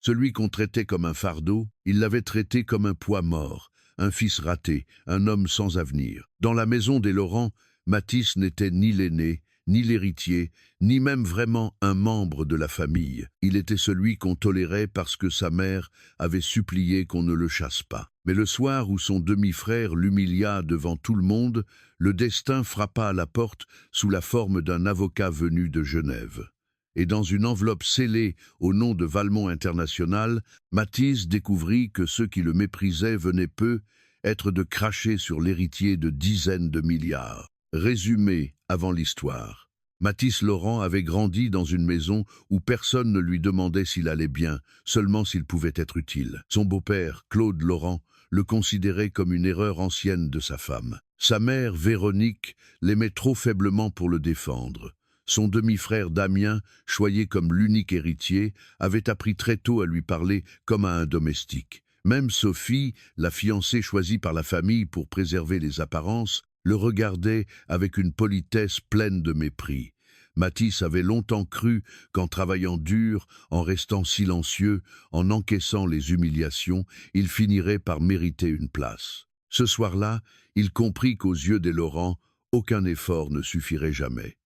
Celui qu'on traitait comme un fardeau, il l'avait traité comme un poids mort, un fils raté, un homme sans avenir. Dans la maison des Laurent, Mathis n'était ni l'aîné, ni l'héritier, ni même vraiment un membre de la famille. Il était celui qu'on tolérait parce que sa mère avait supplié qu'on ne le chasse pas. Mais le soir où son demi-frère l'humilia devant tout le monde, le destin frappa à la porte sous la forme d'un avocat venu de Genève. Et dans une enveloppe scellée au nom de Valmont International, Mathis découvrit que ceux qui le méprisaient venaient peu être de cracher sur l'héritier de dizaines de milliards. Résumé avant l'histoire. Mathis Laurent avait grandi dans une maison où personne ne lui demandait s'il allait bien, seulement s'il pouvait être utile. Son beau-père, Claude Laurent, le considérait comme une erreur ancienne de sa femme. Sa mère, Véronique, l'aimait trop faiblement pour le défendre. Son demi-frère Damien, choyé comme l'unique héritier, avait appris très tôt à lui parler comme à un domestique. Même Sophie, la fiancée choisie par la famille pour préserver les apparences, le regardait avec une politesse pleine de mépris. Mathis avait longtemps cru qu'en travaillant dur, en restant silencieux, en encaissant les humiliations, il finirait par mériter une place. Ce soir-là, il comprit qu'aux yeux des Laurent, aucun effort ne suffirait jamais.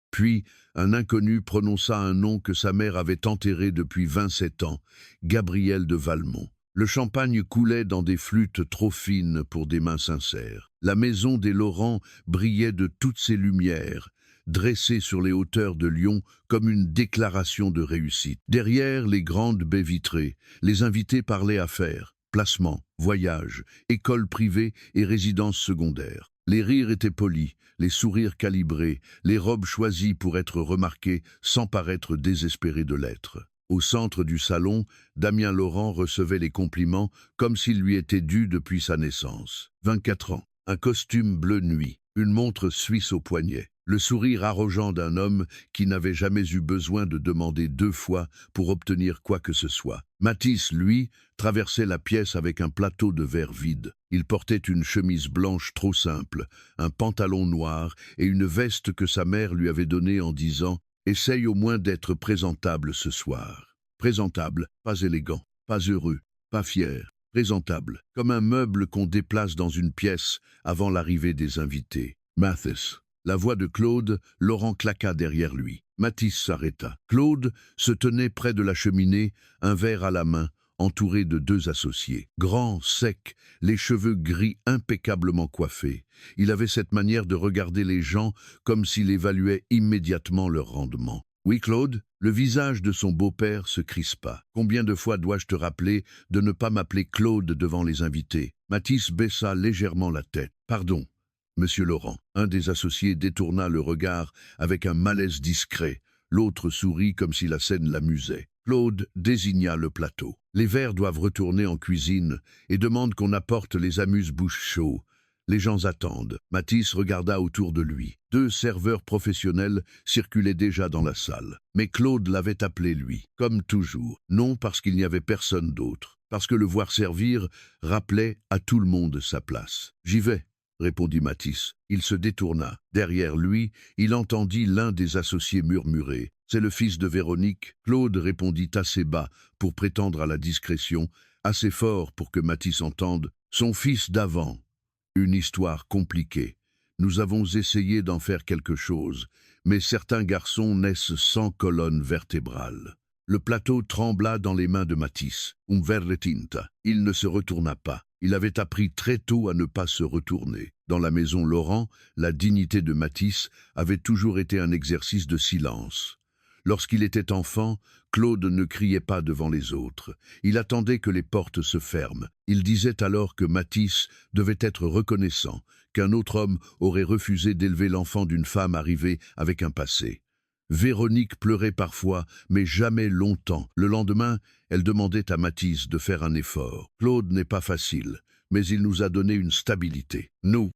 Puis, un inconnu prononça un nom que sa mère avait enterré depuis 27 ans, Gabriel de Valmont. Le champagne coulait dans des flûtes trop fines pour des mains sincères. La maison des Laurent brillait de toutes ses lumières, dressée sur les hauteurs de Lyon comme une déclaration de réussite. Derrière les grandes baies vitrées, les invités parlaient affaires, placements, voyages, écoles privées et résidences secondaires. Les rires étaient polis, les sourires calibrés, les robes choisies pour être remarquées sans paraître désespérées de l'être. Au centre du salon, Damien Laurent recevait les compliments comme s'ils lui étaient dus depuis sa naissance. 24 ans, un costume bleu nuit, une montre suisse au poignet, le sourire arrogeant d'un homme qui n'avait jamais eu besoin de demander 2 fois pour obtenir quoi que ce soit. Mathis, lui, traversait la pièce avec un plateau de verre vide. Il portait une chemise blanche trop simple, un pantalon noir et une veste que sa mère lui avait donnée en disant « Essaye au moins d'être présentable ce soir. » Présentable, pas élégant, pas heureux, pas fier. Présentable, comme un meuble qu'on déplace dans une pièce avant l'arrivée des invités. Mathis. La voix de Claude, Laurent claqua derrière lui. Mathis s'arrêta. Claude se tenait près de la cheminée, un verre à la main, entouré de 2 associés. Grand, sec, les cheveux gris impeccablement coiffés. Il avait cette manière de regarder les gens comme s'il évaluait immédiatement leur rendement. « Oui, Claude ?» Le visage de son beau-père se crispa. « Combien de fois dois-je te rappeler de ne pas m'appeler Claude devant les invités ?» Mathis baissa légèrement la tête. « Pardon, Monsieur Laurent. » Un des associés détourna le regard avec un malaise discret. L'autre sourit comme si la scène l'amusait. Claude désigna le plateau. « Les verres doivent retourner en cuisine et demandent qu'on apporte les amuse-bouches chauds. Les gens attendent. » Mathis regarda autour de lui. 2 serveurs professionnels circulaient déjà dans la salle. Mais Claude l'avait appelé lui, comme toujours. Non parce qu'il n'y avait personne d'autre, parce que le voir servir rappelait à tout le monde sa place. « J'y vais », répondit Mathis. Il se détourna. Derrière lui, il entendit l'un des associés murmurer. « C'est le fils de Véronique ?» Claude répondit assez bas pour prétendre à la discrétion, assez fort pour que Mathis entende. « Son fils d'avant. Une histoire compliquée. Nous avons essayé d'en faire quelque chose, mais certains garçons naissent sans colonne vertébrale. » Le plateau trembla dans les mains de Mathis. Verretinta. Il ne se retourna pas. Il avait appris très tôt à ne pas se retourner. Dans la maison Laurent, la dignité de Mathis avait toujours été un exercice de silence. Lorsqu'il était enfant, Claude ne criait pas devant les autres. Il attendait que les portes se ferment. Il disait alors que Mathis devait être reconnaissant, qu'un autre homme aurait refusé d'élever l'enfant d'une femme arrivée avec un passé. Véronique pleurait parfois, mais jamais longtemps. Le lendemain, elle demandait à Mathis de faire un effort. « Claude n'est pas facile, mais il nous a donné une stabilité. Nous. »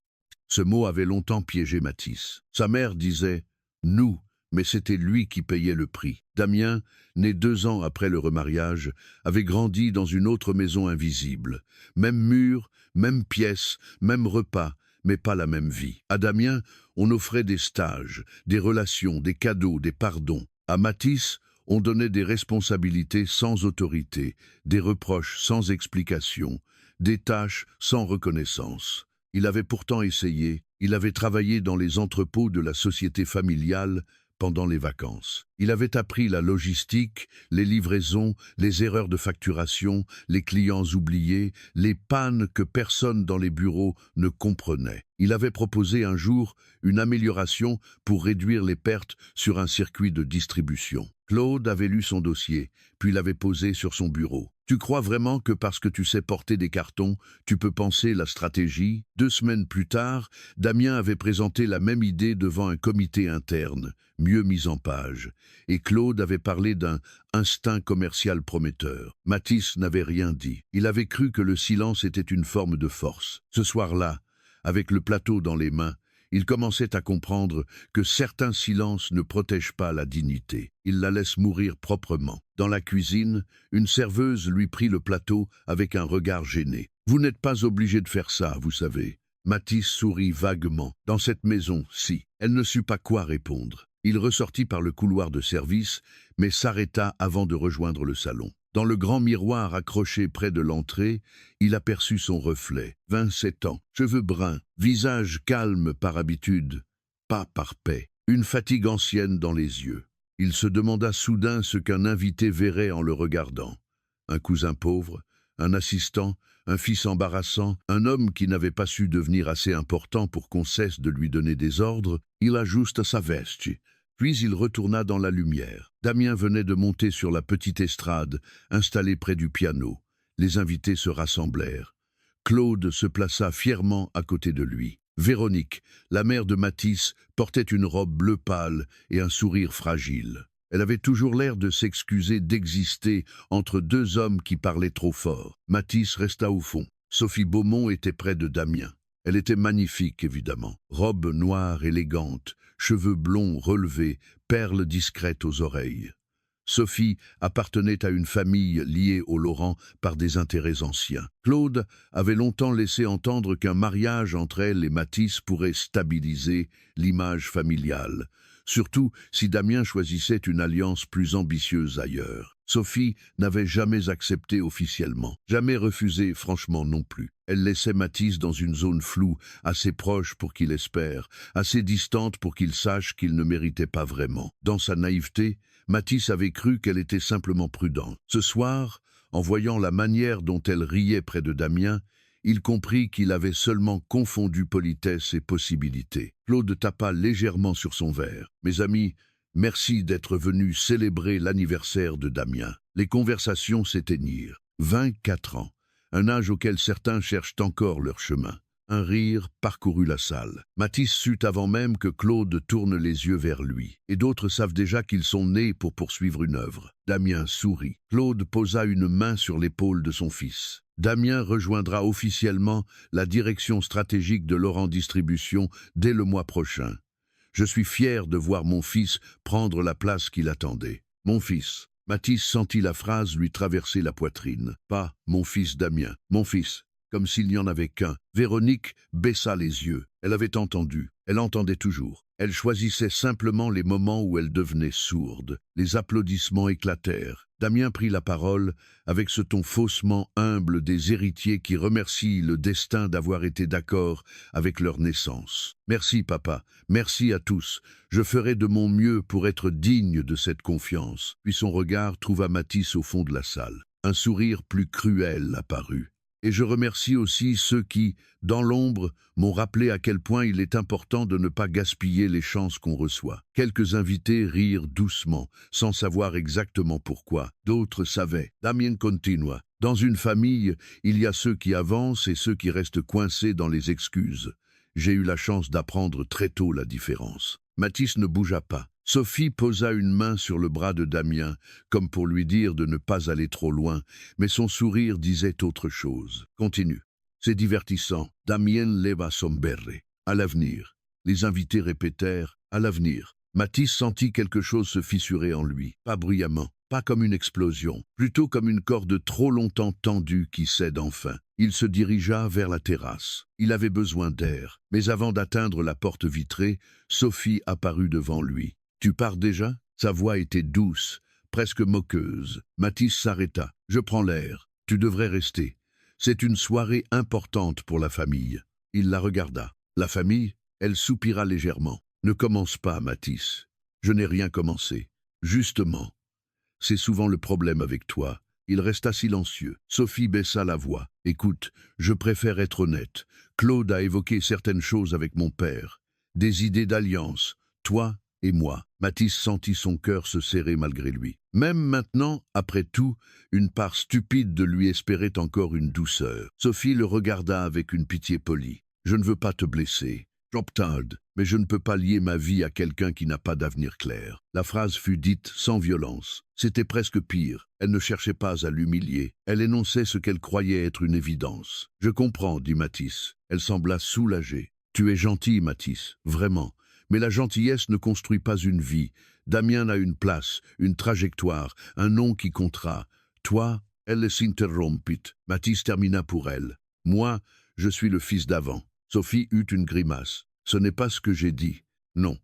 Ce mot avait longtemps piégé Mathis. Sa mère disait « nous », mais c'était lui qui payait le prix. Damien, né 2 ans après le remariage, avait grandi dans une autre maison invisible. Même mur, même pièce, même repas, mais pas la même vie. À Damien, on offrait des stages, des relations, des cadeaux, des pardons. À Mathis, On donnait des responsabilités sans autorité, des reproches sans explication, des tâches sans reconnaissance. Il avait pourtant essayé, il avait travaillé dans les entrepôts de la société familiale pendant les vacances. Il avait appris la logistique, les livraisons, les erreurs de facturation, les clients oubliés, les pannes que personne dans les bureaux ne comprenait. Il avait proposé un jour une amélioration pour réduire les pertes sur un circuit de distribution. Claude avait lu son dossier, puis l'avait posé sur son bureau. « Tu crois vraiment que parce que tu sais porter des cartons, tu peux penser la stratégie ?» 2 semaines plus tard, Damien avait présenté la même idée devant un comité interne, mieux mis en page, et Claude avait parlé d'un instinct commercial prometteur. Mathis n'avait rien dit. Il avait cru que le silence était une forme de force. Ce soir-là, avec le plateau dans les mains, il commençait à comprendre que certains silences ne protègent pas la dignité. Ils la laissent mourir proprement. Dans la cuisine, une serveuse lui prit le plateau avec un regard gêné. « Vous n'êtes pas obligé de faire ça, vous savez. » Mathis sourit vaguement. Dans cette maison, si. Elle ne sut pas quoi répondre. Il ressortit par le couloir de service, mais s'arrêta avant de rejoindre le salon. Dans le grand miroir accroché près de l'entrée, il aperçut son reflet. 27 ans, cheveux bruns, visage calme par habitude, pas par paix, une fatigue ancienne dans les yeux. Il se demanda soudain ce qu'un invité verrait en le regardant. Un cousin pauvre, un assistant, un fils embarrassant, un homme qui n'avait pas su devenir assez important pour qu'on cesse de lui donner des ordres. Il ajusta sa veste. Puis il retourna dans la lumière. Damien venait de monter sur la petite estrade, installée près du piano. Les invités se rassemblèrent. Claude se plaça fièrement à côté de lui. Véronique, la mère de Mathis, portait une robe bleu pâle et un sourire fragile. Elle avait toujours l'air de s'excuser d'exister entre 2 hommes qui parlaient trop fort. Mathis resta au fond. Sophie Beaumont était près de Damien. Elle était magnifique, évidemment. Robe noire élégante, cheveux blonds relevés, perles discrètes aux oreilles. Sophie appartenait à une famille liée aux Laurent par des intérêts anciens. Claude avait longtemps laissé entendre qu'un mariage entre elle et Mathis pourrait stabiliser l'image familiale, surtout si Damien choisissait une alliance plus ambitieuse ailleurs. Sophie n'avait jamais accepté officiellement, jamais refusé franchement non plus. Elle laissait Mathis dans une zone floue, assez proche pour qu'il espère, assez distante pour qu'il sache qu'il ne méritait pas vraiment. Dans sa naïveté, Mathis avait cru qu'elle était simplement prudente. Ce soir, en voyant la manière dont elle riait près de Damien, il comprit qu'il avait seulement confondu politesse et possibilité. Claude tapa légèrement sur son verre. « Mes amis, merci d'être venus célébrer l'anniversaire de Damien. » Les conversations s'éteignirent. 24 ans, un âge auquel certains cherchent encore leur chemin. Un rire parcourut la salle. Mathis sut avant même que Claude tourne les yeux vers lui. Et d'autres savent déjà qu'ils sont nés pour poursuivre une œuvre. Damien sourit. Claude posa une main sur l'épaule de son fils. Damien rejoindra officiellement la direction stratégique de Laurent Distribution dès le mois prochain. Je suis fier de voir mon fils prendre la place qu'il attendait. Mon fils. Mathis sentit la phrase lui traverser la poitrine. Pas mon fils Damien, mon fils. Comme s'il n'y en avait qu'un. Véronique baissa les yeux. Elle avait entendu. Elle entendait toujours. Elle choisissait simplement les moments où elle devenait sourde. Les applaudissements éclatèrent. Damien prit la parole avec ce ton faussement humble des héritiers qui remercient le destin d'avoir été d'accord avec leur naissance. « Merci, papa. Merci à tous. Je ferai de mon mieux pour être digne de cette confiance. » Puis son regard trouva Mathis au fond de la salle. Un sourire plus cruel apparut. Et je remercie aussi ceux qui, dans l'ombre, m'ont rappelé à quel point il est important de ne pas gaspiller les chances qu'on reçoit. Quelques invités rirent doucement, sans savoir exactement pourquoi. D'autres savaient. Damien continua. Dans une famille, il y a ceux qui avancent et ceux qui restent coincés dans les excuses. J'ai eu la chance d'apprendre très tôt la différence. Mathis ne bougea pas. Sophie posa une main sur le bras de Damien, comme pour lui dire de ne pas aller trop loin, mais son sourire disait autre chose. Continue. C'est divertissant. Damien leva somberre. À l'avenir. Les invités répétèrent. À l'avenir. Mathis sentit quelque chose se fissurer en lui. Pas bruyamment. Pas comme une explosion. Plutôt comme une corde trop longtemps tendue qui cède enfin. Il se dirigea vers la terrasse. Il avait besoin d'air. Mais avant d'atteindre la porte vitrée, Sophie apparut devant lui. « Tu pars déjà ?» Sa voix était douce, presque moqueuse. Mathis s'arrêta. « Je prends l'air. Tu devrais rester. C'est une soirée importante pour la famille. » Il la regarda. « La famille ?» Elle soupira légèrement. « Ne commence pas, Mathis. Je n'ai rien commencé. Justement. C'est souvent le problème avec toi. » Il resta silencieux. Sophie baissa la voix. « Écoute, je préfère être honnête. Claude a évoqué certaines choses avec mon père. Des idées d'alliance. Toi et moi. » Mathis sentit son cœur se serrer malgré lui. Même maintenant, après tout, une part stupide de lui espérait encore une douceur. Sophie le regarda avec une pitié polie. « Je ne veux pas te blesser. J'obtinde, mais je ne peux pas lier ma vie à quelqu'un qui n'a pas d'avenir clair. » La phrase fut dite sans violence. C'était presque pire. Elle ne cherchait pas à l'humilier. Elle énonçait ce qu'elle croyait être une évidence. « Je comprends, » dit Mathis. Elle sembla soulagée. « Tu es gentil, Mathis, vraiment. Mais la gentillesse ne construit pas une vie. Damien a une place, une trajectoire, un nom qui comptera. Toi, elle s'interrompit. Mathis termina pour elle. « Moi, je suis le fils d'avant. » Sophie eut une grimace. « Ce n'est pas ce que j'ai dit. Non.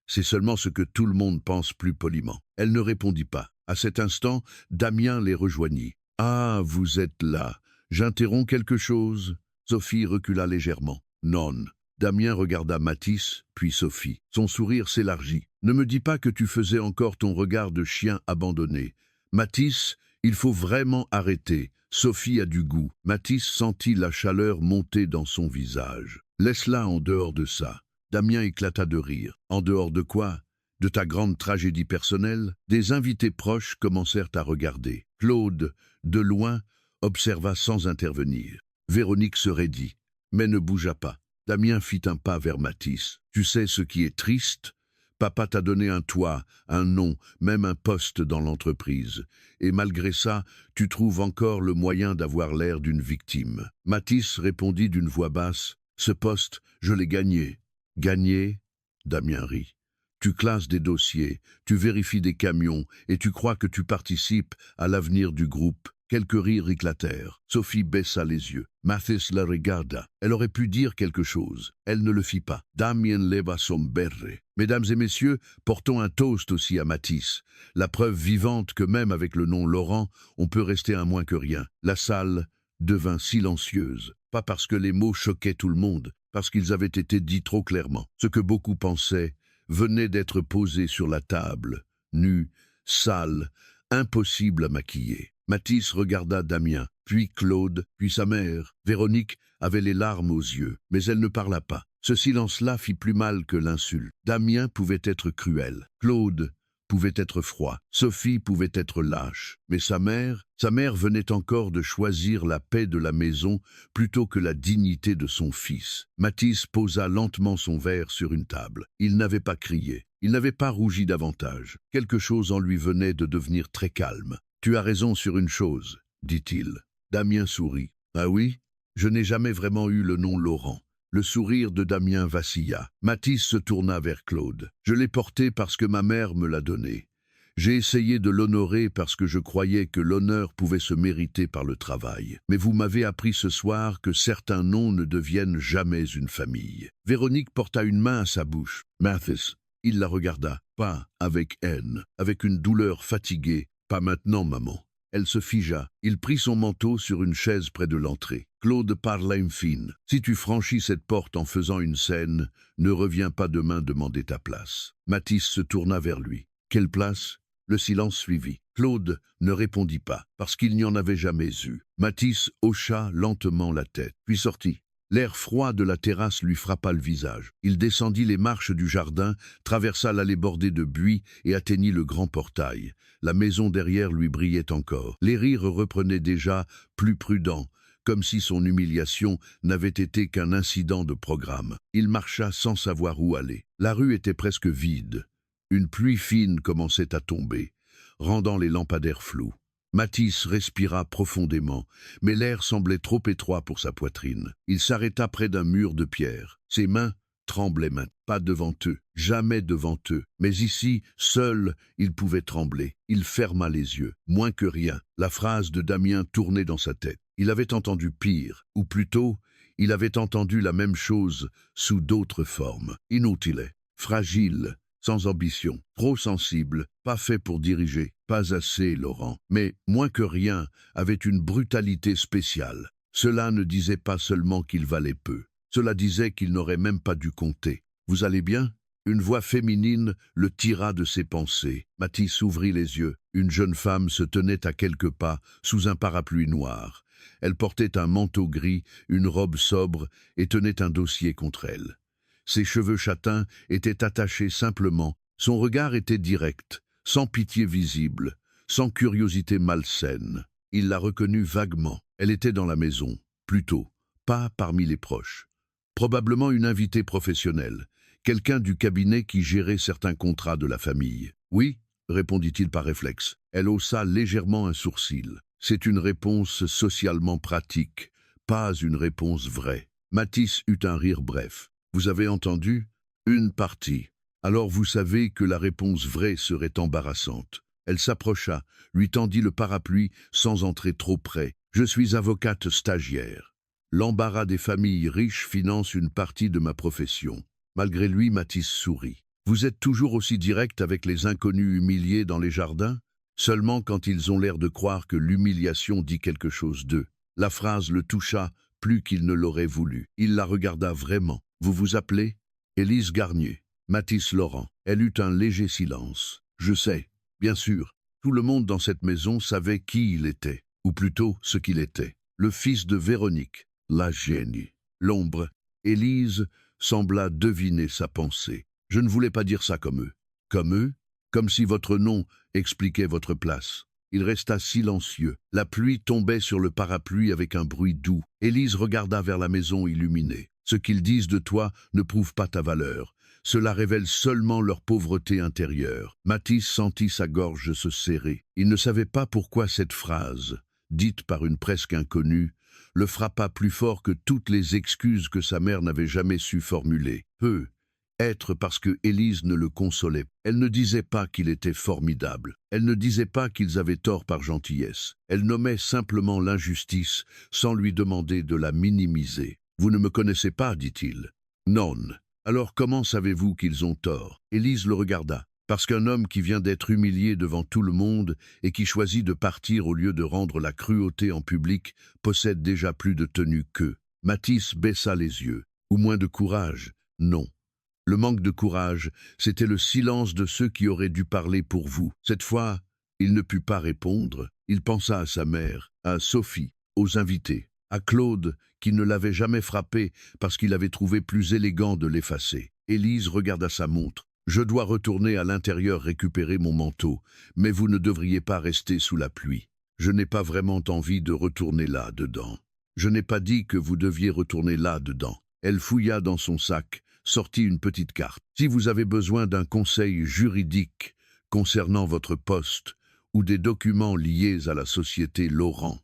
C'est seulement ce que tout le monde pense plus poliment. » Elle ne répondit pas. À cet instant, Damien les rejoignit. « Ah, vous êtes là. J'interromps quelque chose ?» Sophie recula légèrement. « Non. » Damien regarda Mathis, puis Sophie. Son sourire s'élargit. « Ne me dis pas que tu faisais encore ton regard de chien abandonné. Mathis, il faut vraiment arrêter. Sophie a du goût. » Mathis sentit la chaleur monter dans son visage. « Laisse-la en dehors de ça. » Damien éclata de rire. « En dehors de quoi ? De ta grande tragédie personnelle ?» Des invités proches commencèrent à regarder. Claude, de loin, observa sans intervenir. Véronique se raidit, mais ne bougea pas. Damien fit un pas vers Mathis. « Tu sais ce qui est triste ? Papa t'a donné un toit, un nom, même un poste dans l'entreprise. Et malgré ça, tu trouves encore le moyen d'avoir l'air d'une victime. » Mathis répondit d'une voix basse. « Ce poste, je l'ai gagné. » « Gagné ?» Damien rit. « Tu classes des dossiers, tu vérifies des camions, et tu crois que tu participes à l'avenir du groupe. » Quelques rires éclatèrent. Sophie baissa les yeux. Mathis la regarda. Elle aurait pu dire quelque chose. Elle ne le fit pas. Damien leva son berre. « Mesdames et messieurs, portons un toast aussi à Mathis. La preuve vivante que même avec le nom Laurent, on peut rester à moins que rien. » La salle devint silencieuse. Pas parce que les mots choquaient tout le monde, parce qu'ils avaient été dits trop clairement. Ce que beaucoup pensaient venait d'être posé sur la table. Nu, sale, impossible à maquiller. Mathis regarda Damien, puis Claude, puis sa mère. Véronique avait les larmes aux yeux, mais elle ne parla pas. Ce silence-là fit plus mal que l'insulte. Damien pouvait être cruel. Claude pouvait être froid. Sophie pouvait être lâche. Mais sa mère venait encore de choisir la paix de la maison plutôt que la dignité de son fils. Mathis posa lentement son verre sur une table. Il n'avait pas crié. Il n'avait pas rougi davantage. Quelque chose en lui venait de devenir très calme. « Tu as raison sur une chose, » dit-il. Damien sourit. « Ah oui ? Je n'ai jamais vraiment eu le nom Laurent. » Le sourire de Damien vacilla. Mathis se tourna vers Claude. « Je l'ai porté parce que ma mère me l'a donné. J'ai essayé de l'honorer parce que je croyais que l'honneur pouvait se mériter par le travail. Mais vous m'avez appris ce soir que certains noms ne deviennent jamais une famille. » Véronique porta une main à sa bouche. Mathis, il la regarda, pas avec haine, avec une douleur fatiguée. « Pas maintenant, maman. » Elle se figea. Il prit son manteau sur une chaise près de l'entrée. Claude parla enfin. « Si tu franchis cette porte en faisant une scène, ne reviens pas demain demander ta place. » Mathis se tourna vers lui. « Quelle place ?» Le silence suivit. Claude ne répondit pas, parce qu'il n'y en avait jamais eu. Mathis hocha lentement la tête, puis sortit. L'air froid de la terrasse lui frappa le visage. Il descendit les marches du jardin, traversa l'allée bordée de buis et atteignit le grand portail. La maison derrière lui brillait encore. Les rires reprenaient déjà, plus prudents, comme si son humiliation n'avait été qu'un incident de programme. Il marcha sans savoir où aller. La rue était presque vide. Une pluie fine commençait à tomber, rendant les lampadaires flous. Mathis respira profondément, mais l'air semblait trop étroit pour sa poitrine. Il s'arrêta près d'un mur de pierre. Ses mains tremblaient maintenant. Pas devant eux, jamais devant eux. Mais ici, seul, il pouvait trembler. Il ferma les yeux. Moins que rien, la phrase de Damien tournait dans sa tête. Il avait entendu pire, ou plutôt, il avait entendu la même chose sous d'autres formes. Inutile, fragile, sans ambition, trop sensible, pas fait pour diriger, pas assez, Laurent. Mais, moins que rien, avait une brutalité spéciale. Cela ne disait pas seulement qu'il valait peu. Cela disait qu'il n'aurait même pas dû compter. « Vous allez bien ?» Une voix féminine le tira de ses pensées. Mathis ouvrit les yeux. Une jeune femme se tenait à quelques pas, sous un parapluie noir. Elle portait un manteau gris, une robe sobre, et tenait un dossier contre elle. Ses cheveux châtains étaient attachés simplement. Son regard était direct, sans pitié visible, sans curiosité malsaine. Il la reconnut vaguement. Elle était dans la maison, plutôt, pas parmi les proches. Probablement une invitée professionnelle, quelqu'un du cabinet qui gérait certains contrats de la famille. « Oui », répondit-il par réflexe. Elle haussa légèrement un sourcil. « C'est une réponse socialement pratique, pas une réponse vraie. » Mathis eut un rire bref. « Vous avez entendu ? Une partie. Alors vous savez que la réponse vraie serait embarrassante. » Elle s'approcha, lui tendit le parapluie sans entrer trop près. « Je suis avocate stagiaire. L'embarras des familles riches finance une partie de ma profession. » Malgré lui, Mathis sourit. « Vous êtes toujours aussi direct avec les inconnus humiliés dans les jardins ? Seulement quand ils ont l'air de croire que l'humiliation dit quelque chose d'eux. » La phrase le toucha plus qu'il ne l'aurait voulu. Il la regarda vraiment. « Vous vous appelez ?»« Élise Garnier. » Mathis Laurent. Elle eut un léger silence. « Je sais, bien sûr. Tout le monde dans cette maison savait qui il était, ou plutôt ce qu'il était. Le fils de Véronique, la génie. L'ombre. » Élise sembla deviner sa pensée. « Je ne voulais pas dire ça comme eux. » « Comme eux ? Comme si votre nom expliquait votre place. » Il resta silencieux. La pluie tombait sur le parapluie avec un bruit doux. Élise regarda vers la maison illuminée. « Ce qu'ils disent de toi ne prouve pas ta valeur. Cela révèle seulement leur pauvreté intérieure. » Mathis sentit sa gorge se serrer. Il ne savait pas pourquoi cette phrase, dite par une presque inconnue, le frappa plus fort que toutes les excuses que sa mère n'avait jamais su formuler. Peut-être parce que Élise ne le consolait. Elle ne disait pas qu'il était formidable. Elle ne disait pas qu'ils avaient tort par gentillesse. Elle nommait simplement l'injustice, sans lui demander de la minimiser. « Vous ne me connaissez pas, dit-il. »« Non. Alors comment savez-vous qu'ils ont tort ?» Élise le regarda. « Parce qu'un homme qui vient d'être humilié devant tout le monde et qui choisit de partir au lieu de rendre la cruauté en public possède déjà plus de tenue qu'eux. » Mathis baissa les yeux. « Ou moins de courage. Non. Le manque de courage, c'était le silence de ceux qui auraient dû parler pour vous. » Cette fois, il ne put pas répondre. Il pensa à sa mère, à Sophie, aux invités, à Claude, qui ne l'avait jamais frappé parce qu'il avait trouvé plus élégant de l'effacer. Élise regarda sa montre. « Je dois retourner à l'intérieur récupérer mon manteau, mais vous ne devriez pas rester sous la pluie. Je n'ai pas vraiment envie de retourner là-dedans. Je n'ai pas dit que vous deviez retourner là-dedans. » Elle fouilla dans son sac, sortit une petite carte. « Si vous avez besoin d'un conseil juridique concernant votre poste ou des documents liés à la société Laurent,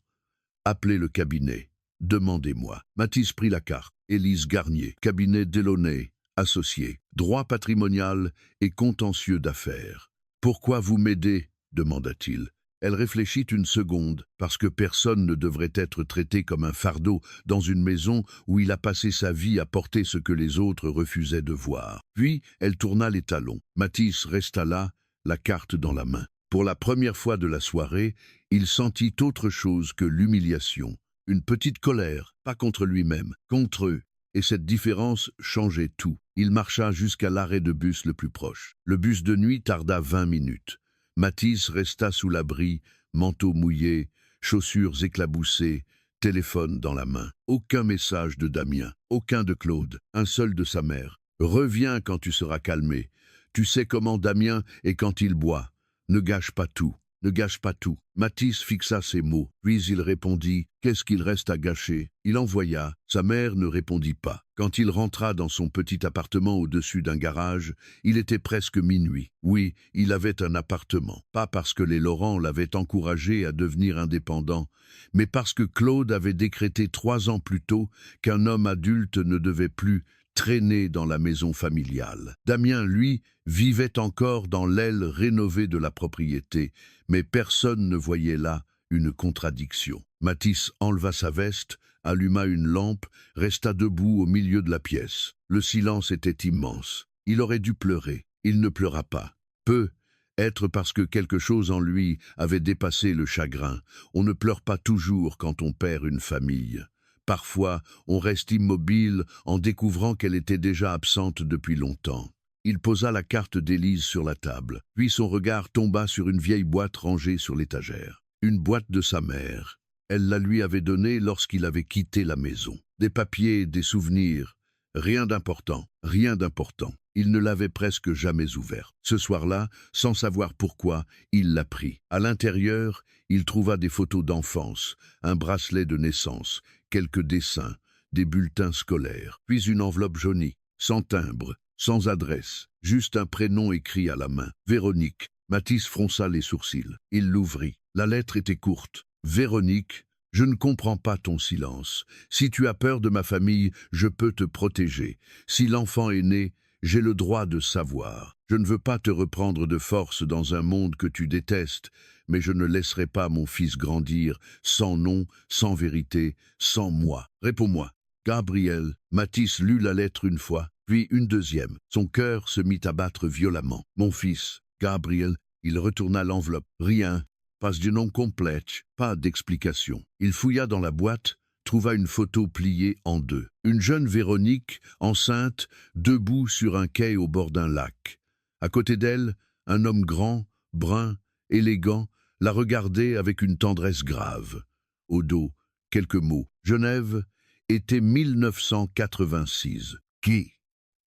appelez le cabinet. Demandez-moi. » Mathis prit la carte. « Élise Garnier, cabinet Delaunay, associé, droit patrimonial et contentieux d'affaires. »« Pourquoi vous m'aidez ?» demanda-t-il. Elle réfléchit une seconde, parce que personne ne devrait être traité comme un fardeau dans une maison où il a passé sa vie à porter ce que les autres refusaient de voir. Puis, elle tourna les talons. Mathis resta là, la carte dans la main. Pour la première fois de la soirée, il sentit autre chose que l'humiliation. Une petite colère, pas contre lui-même, contre eux. Et cette différence changeait tout. Il marcha jusqu'à l'arrêt de bus le plus proche. Le bus de nuit tarda 20 minutes. Mathis resta sous l'abri, manteau mouillé, chaussures éclaboussées, téléphone dans la main. Aucun message de Damien, aucun de Claude, un seul de sa mère. « Reviens quand tu seras calmé. Tu sais comment Damien est quand il boit. Ne gâche pas tout. Ne gâche pas tout. » Mathis fixa ses mots, puis il répondit « Qu'est-ce qu'il reste à gâcher ?» Il envoya. Sa mère ne répondit pas. Quand il rentra dans son petit appartement au-dessus d'un garage, il était presque minuit. Oui, il avait un appartement. Pas parce que les Laurent l'avaient encouragé à devenir indépendant, mais parce que Claude avait décrété 3 ans plus tôt qu'un homme adulte ne devait plus traîner dans la maison familiale. Damien, lui, vivait encore dans l'aile rénovée de la propriété, mais personne ne voyait là une contradiction. Mathis enleva sa veste, alluma une lampe, resta debout au milieu de la pièce. Le silence était immense. Il aurait dû pleurer. Il ne pleura pas. Peut-être parce que quelque chose en lui avait dépassé le chagrin. On ne pleure pas toujours quand on perd une famille. Parfois, on reste immobile en découvrant qu'elle était déjà absente depuis longtemps. Il posa la carte d'Élise sur la table, puis son regard tomba sur une vieille boîte rangée sur l'étagère. Une boîte de sa mère. Elle la lui avait donnée lorsqu'il avait quitté la maison. Des papiers, des souvenirs. Rien d'important, rien d'important. Il ne l'avait presque jamais ouverte. Ce soir-là, sans savoir pourquoi, il la prit. À l'intérieur, il trouva des photos d'enfance, un bracelet de naissance, quelques dessins, des bulletins scolaires, puis une enveloppe jaunie, sans timbre, sans adresse, juste un prénom écrit à la main. Véronique. Mathis fronça les sourcils. Il l'ouvrit. La lettre était courte. Véronique, je ne comprends pas ton silence. Si tu as peur de ma famille, je peux te protéger. Si l'enfant est né, j'ai le droit de savoir. Je ne veux pas te reprendre de force dans un monde que tu détestes, mais je ne laisserai pas mon fils grandir sans nom, sans vérité, sans moi. Réponds-moi. Gabriel. Mathis lut la lettre une fois, puis une deuxième. Son cœur se mit à battre violemment. Mon fils, Gabriel. Il retourna l'enveloppe. Rien. Pas de nom complet, pas d'explication. Il fouilla dans la boîte, trouva une photo pliée en deux. Une jeune Véronique, enceinte, debout sur un quai au bord d'un lac. À côté d'elle, un homme grand, brun, élégant, la regardait avec une tendresse grave. Au dos, quelques mots. Genève, été 1986. Qui?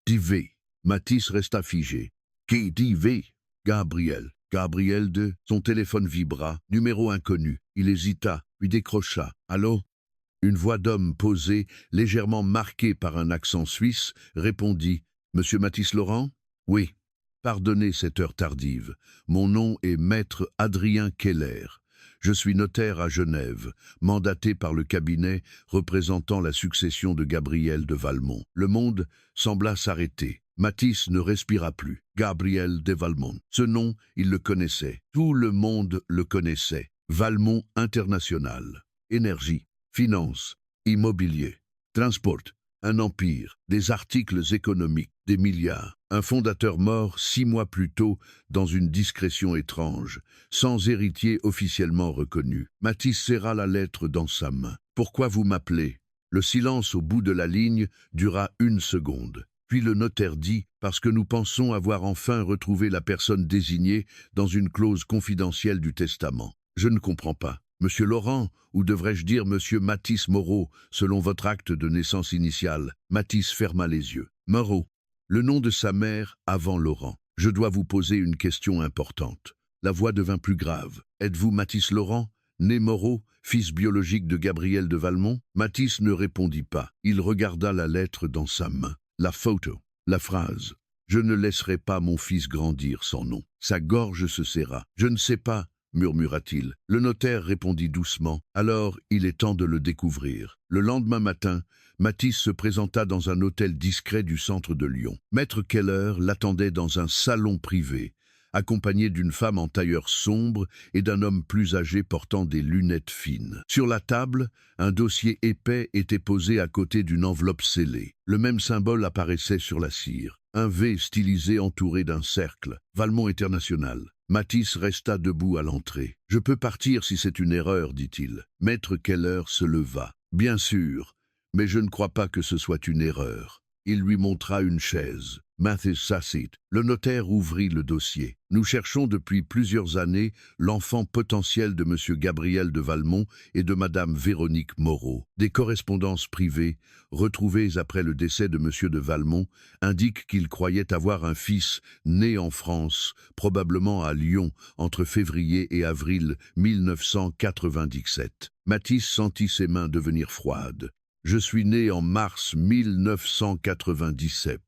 Divé. Mathis resta figé. Qui Divé? Gabriel. Gabriel de... Son téléphone vibra, numéro inconnu. Il hésita, puis décrocha. Allô? Une voix d'homme posée, légèrement marquée par un accent suisse, répondit. Monsieur Mathis Laurent? Oui. Pardonnez cette heure tardive. Mon nom est Maître Adrien Keller. Je suis notaire à Genève, mandaté par le cabinet représentant la succession de Gabriel de Valmont. Le monde sembla s'arrêter. Mathis ne respira plus. Gabriel de Valmont. Ce nom, il le connaissait. Tout le monde le connaissait. Valmont International. Énergie, finance, immobilier, transport, un empire, des articles économiques, des milliards. Un fondateur mort 6 mois plus tôt dans une discrétion étrange, sans héritier officiellement reconnu. Mathis serra la lettre dans sa main. Pourquoi vous m'appelez? Le silence au bout de la ligne dura 1 seconde. Puis le notaire dit « Parce que nous pensons avoir enfin retrouvé la personne désignée dans une clause confidentielle du testament. » Je ne comprends pas. Monsieur Laurent, ou devrais-je dire Monsieur Mathis Moreau, selon votre acte de naissance initiale. Mathis ferma les yeux. Moreau, le nom de sa mère avant Laurent. Je dois vous poser une question importante. La voix devint plus grave. Êtes-vous Mathis Laurent, né Moreau, fils biologique de Gabriel de Valmont? Mathis ne répondit pas. Il regarda la lettre dans sa main. La photo, la phrase. Je ne laisserai pas mon fils grandir sans nom. Sa gorge se serra. Je ne sais pas, murmura-t-il. Le notaire répondit doucement. Alors, il est temps de le découvrir. Le lendemain matin, Mathis se présenta dans un hôtel discret du centre de Lyon. Maître Keller l'attendait dans un salon privé, accompagné d'une femme en tailleur sombre et d'un homme plus âgé portant des lunettes fines. Sur la table, un dossier épais était posé à côté d'une enveloppe scellée. Le même symbole apparaissait sur la cire. Un V stylisé entouré d'un cercle. Valmont International. Mathis resta debout à l'entrée. « Je peux partir si c'est une erreur, dit-il. » Maître Keller se leva. « Bien sûr, mais je ne crois pas que ce soit une erreur. » Il lui montra une chaise. Mathis s'assit. Le notaire ouvrit le dossier. Nous cherchons depuis plusieurs années l'enfant potentiel de M. Gabriel de Valmont et de Mme Véronique Moreau. Des correspondances privées, retrouvées après le décès de M. de Valmont, indiquent qu'il croyait avoir un fils né en France, probablement à Lyon, entre février et avril 1997. Mathis sentit ses mains devenir froides. Je suis né en mars 1997.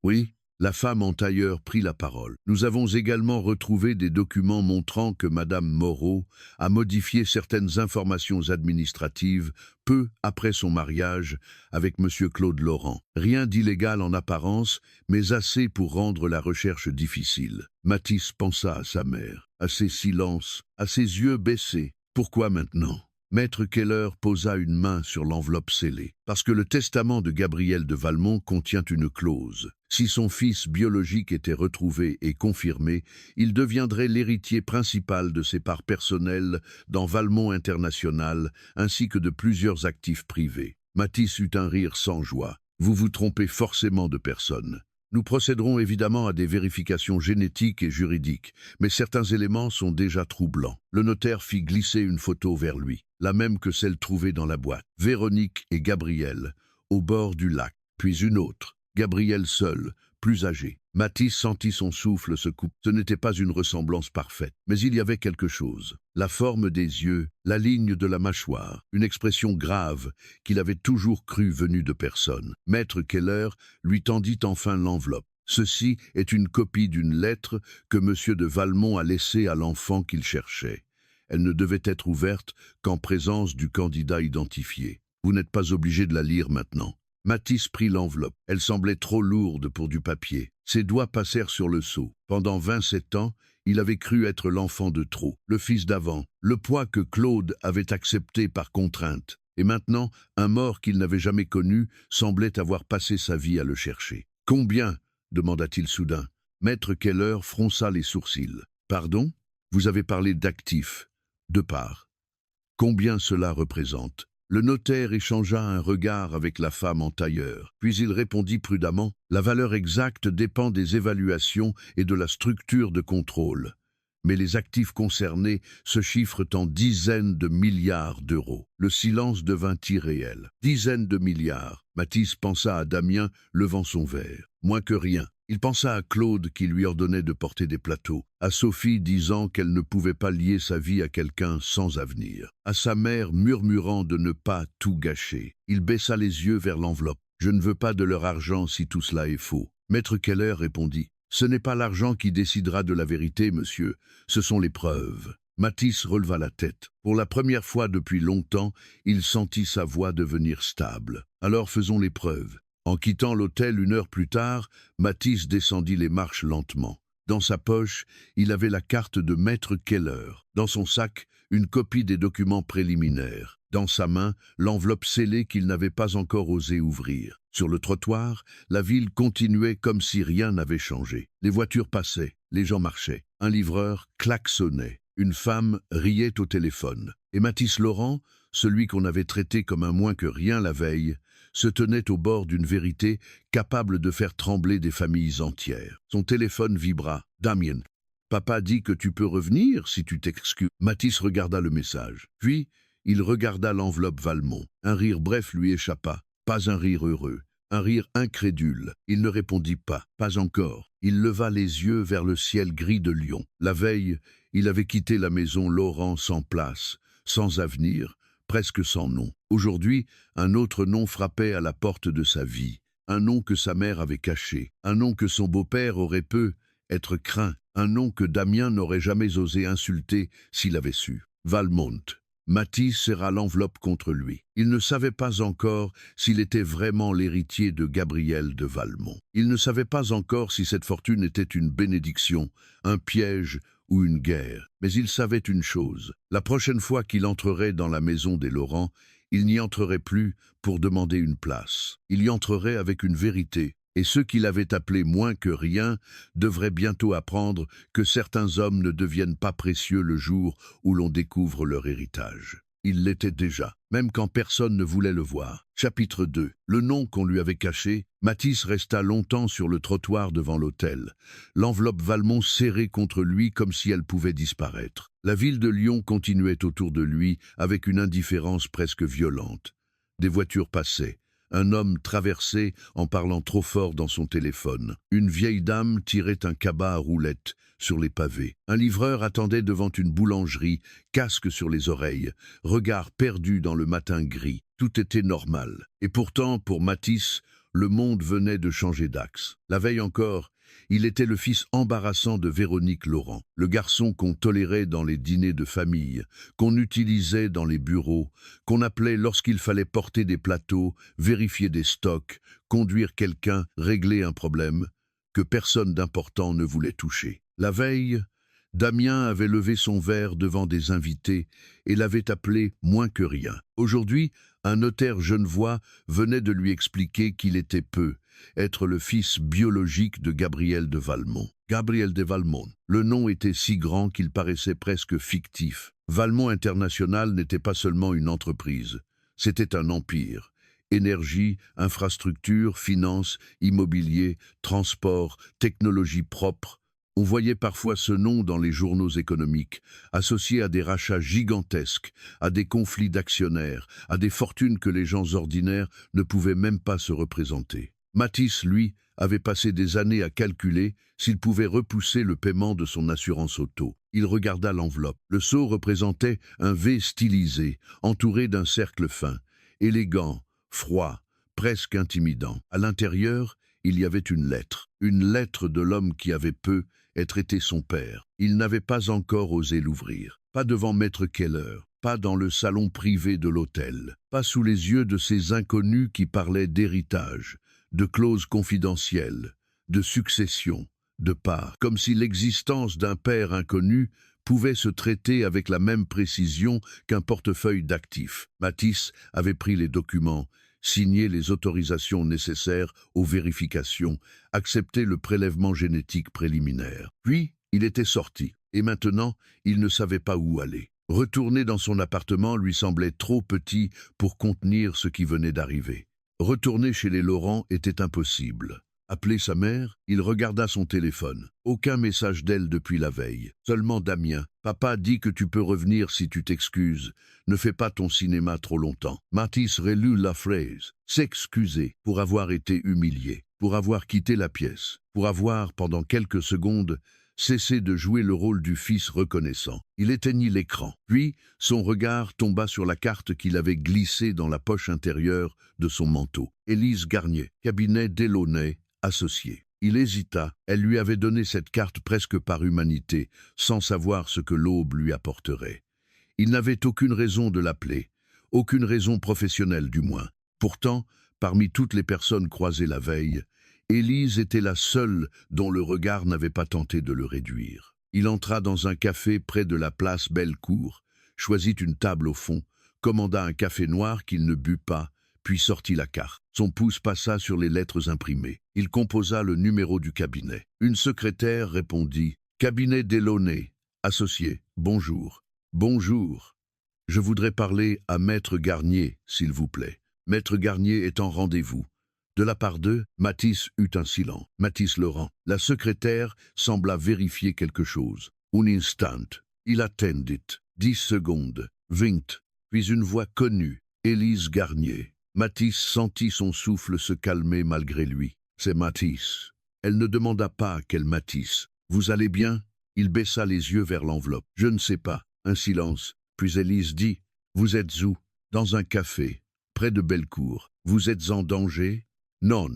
Oui, la femme en tailleur prit la parole. Nous avons également retrouvé des documents montrant que Madame Moreau a modifié certaines informations administratives peu après son mariage avec Monsieur Claude Laurent. Rien d'illégal en apparence, mais assez pour rendre la recherche difficile. Mathis pensa à sa mère, à ses silences, à ses yeux baissés. Pourquoi maintenant? Maître Keller posa une main sur l'enveloppe scellée. Parce que le testament de Gabriel de Valmont contient une clause. Si son fils biologique était retrouvé et confirmé, il deviendrait l'héritier principal de ses parts personnelles dans Valmont International, ainsi que de plusieurs actifs privés. Matisse eut un rire sans joie. Vous vous trompez forcément de personne. Nous procéderons évidemment à des vérifications génétiques et juridiques, mais certains éléments sont déjà troublants. Le notaire fit glisser une photo vers lui, la même que celle trouvée dans la boîte. Véronique et Gabriel, au bord du lac, puis une autre. Gabriel seul, plus âgé. Matisse sentit son souffle se couper. Ce n'était pas une ressemblance parfaite, mais il y avait quelque chose. La forme des yeux, la ligne de la mâchoire, une expression grave qu'il avait toujours cru venue de personne. Maître Keller lui tendit enfin l'enveloppe. Ceci est une copie d'une lettre que M. de Valmont a laissée à l'enfant qu'il cherchait. Elle ne devait être ouverte qu'en présence du candidat identifié. Vous n'êtes pas obligé de la lire maintenant. Matisse prit l'enveloppe. Elle semblait trop lourde pour du papier. Ses doigts passèrent sur le sceau. Pendant 27 ans, il avait cru être l'enfant de trop, le fils d'avant, le poids que Claude avait accepté par contrainte. Et maintenant, un mort qu'il n'avait jamais connu semblait avoir passé sa vie à le chercher. « Combien » demanda-t-il soudain. Maître Keller fronça les sourcils. « Pardon ? Vous avez parlé d'actifs, de parts. Combien cela représente ?» Le notaire échangea un regard avec la femme en tailleur, puis il répondit prudemment « La valeur exacte dépend des évaluations et de la structure de contrôle. Mais les actifs concernés se chiffrent en dizaines de milliards d'euros. » Le silence devint irréel. Dizaines de milliards. Matisse pensa à Damien levant son verre. Moins que rien. Il pensa à Claude qui lui ordonnait de porter des plateaux, à Sophie disant qu'elle ne pouvait pas lier sa vie à quelqu'un sans avenir, à sa mère murmurant de ne pas tout gâcher. Il baissa les yeux vers l'enveloppe. « Je ne veux pas de leur argent si tout cela est faux. » Maître Keller répondit. « Ce n'est pas l'argent qui décidera de la vérité, monsieur, ce sont les preuves. » Matisse releva la tête. Pour la première fois depuis longtemps, il sentit sa voix devenir stable. « Alors faisons les preuves. » En quittant l'hôtel 1 heure plus tard, Matisse descendit les marches lentement. Dans sa poche, il avait la carte de Maître Keller. Dans son sac, une copie des documents préliminaires. Dans sa main, l'enveloppe scellée qu'il n'avait pas encore osé ouvrir. Sur le trottoir, la ville continuait comme si rien n'avait changé. Les voitures passaient, les gens marchaient. Un livreur klaxonnait. Une femme riait au téléphone. Et Mathis Laurent, celui qu'on avait traité comme un moins que rien la veille, se tenait au bord d'une vérité capable de faire trembler des familles entières. Son téléphone vibra. « Damien, papa dit que tu peux revenir si tu t'excuses. » Matisse regarda le message. Puis, il regarda l'enveloppe Valmont. Un rire bref lui échappa. Pas un rire heureux. Un rire incrédule. Il ne répondit pas. Pas encore. Il leva les yeux vers le ciel gris de Lyon. La veille, il avait quitté la maison Laurent sans place, sans avenir, presque sans nom. Aujourd'hui, un autre nom frappait à la porte de sa vie. Un nom que sa mère avait caché. Un nom que son beau-père aurait pu être craint. Un nom que Damien n'aurait jamais osé insulter s'il avait su. Valmont. Matisse serra l'enveloppe contre lui. Il ne savait pas encore s'il était vraiment l'héritier de Gabriel de Valmont. Il ne savait pas encore si cette fortune était une bénédiction, un piège ou une guerre. Mais il savait une chose. La prochaine fois qu'il entrerait dans la maison des Laurent, il n'y entrerait plus pour demander une place. Il y entrerait avec une vérité. Et ceux qui l'avaient appelé moins que rien devraient bientôt apprendre que certains hommes ne deviennent pas précieux le jour où l'on découvre leur héritage. Il l'était déjà, même quand personne ne voulait le voir. Chapitre 2. Le nom qu'on lui avait caché, Matisse resta longtemps sur le trottoir devant l'hôtel, l'enveloppe Valmont serrée contre lui comme si elle pouvait disparaître. La ville de Lyon continuait autour de lui avec une indifférence presque violente. Des voitures passaient. Un homme traversait en parlant trop fort dans son téléphone. Une vieille dame tirait un cabas à roulettes sur les pavés. Un livreur attendait devant une boulangerie, casque sur les oreilles, regard perdu dans le matin gris. Tout était normal. Et pourtant, pour Matisse, le monde venait de changer d'axe. La veille encore, il était le fils embarrassant de Véronique Laurent, le garçon qu'on tolérait dans les dîners de famille, qu'on utilisait dans les bureaux, qu'on appelait lorsqu'il fallait porter des plateaux, vérifier des stocks, conduire quelqu'un, régler un problème, que personne d'important ne voulait toucher. La veille, Damien avait levé son verre devant des invités et l'avait appelé moins que rien. Aujourd'hui, un notaire genevois venait de lui expliquer qu'il était peu, être le fils biologique de Gabriel de Valmont. Gabriel de Valmont. Le nom était si grand qu'il paraissait presque fictif. Valmont International n'était pas seulement une entreprise, c'était un empire. Énergie, infrastructure, finances, immobilier, transport, technologie propre. On voyait parfois ce nom dans les journaux économiques, associé à des rachats gigantesques, à des conflits d'actionnaires, à des fortunes que les gens ordinaires ne pouvaient même pas se représenter. Matisse, lui, avait passé des années à calculer s'il pouvait repousser le paiement de son assurance auto. Il regarda l'enveloppe. Le sceau représentait un V stylisé, entouré d'un cercle fin, élégant, froid, presque intimidant. À l'intérieur, il y avait une lettre de l'homme qui avait peu être été son père. Il n'avait pas encore osé l'ouvrir. Pas devant Maître Keller, pas dans le salon privé de l'hôtel, pas sous les yeux de ces inconnus qui parlaient d'héritage, de clauses confidentielles, de succession, de parts, comme si l'existence d'un père inconnu pouvait se traiter avec la même précision qu'un portefeuille d'actifs. Matisse avait pris les documents, signé les autorisations nécessaires aux vérifications, accepté le prélèvement génétique préliminaire. Puis, il était sorti, et maintenant, il ne savait pas où aller. Retourner dans son appartement lui semblait trop petit pour contenir ce qui venait d'arriver. Retourner chez les Laurent était impossible. Appeler sa mère, il regarda son téléphone. Aucun message d'elle depuis la veille. Seulement Damien. Papa dit que tu peux revenir si tu t'excuses. Ne fais pas ton cinéma trop longtemps. Matisse relut la phrase. S'excuser pour avoir été humilié, pour avoir quitté la pièce, pour avoir, pendant quelques secondes, cessé de jouer le rôle du fils reconnaissant. Il éteignit l'écran. Puis, son regard tomba sur la carte qu'il avait glissée dans la poche intérieure de son manteau. Élise Garnier, cabinet Delaunay, associé. Il hésita. Elle lui avait donné cette carte presque par humanité, sans savoir ce que l'aube lui apporterait. Il n'avait aucune raison de l'appeler, aucune raison professionnelle du moins. Pourtant, parmi toutes les personnes croisées la veille, Élise était la seule dont le regard n'avait pas tenté de le réduire. Il entra dans un café près de la place Bellecour, choisit une table au fond, commanda un café noir qu'il ne but pas, puis sortit la carte. Son pouce passa sur les lettres imprimées. Il composa le numéro du cabinet. Une secrétaire répondit « Cabinet Delaunay, associé, bonjour. »« Bonjour. Je voudrais parler à Maître Garnier, s'il vous plaît. Maître Garnier est en rendez-vous. » De la part d'eux, Matisse eut un silence. Matisse Laurent. La secrétaire sembla vérifier quelque chose. Un instant. Il attendit. 10 secondes. 20. Puis une voix connue. Élise Garnier. Matisse sentit son souffle se calmer malgré lui. C'est Matisse. Elle ne demanda pas quel Matisse. Vous allez bien? Il baissa les yeux vers l'enveloppe. Je ne sais pas. Un silence. Puis Élise dit, vous êtes où? Dans un café, près de Bellecour. Vous êtes en danger? Non.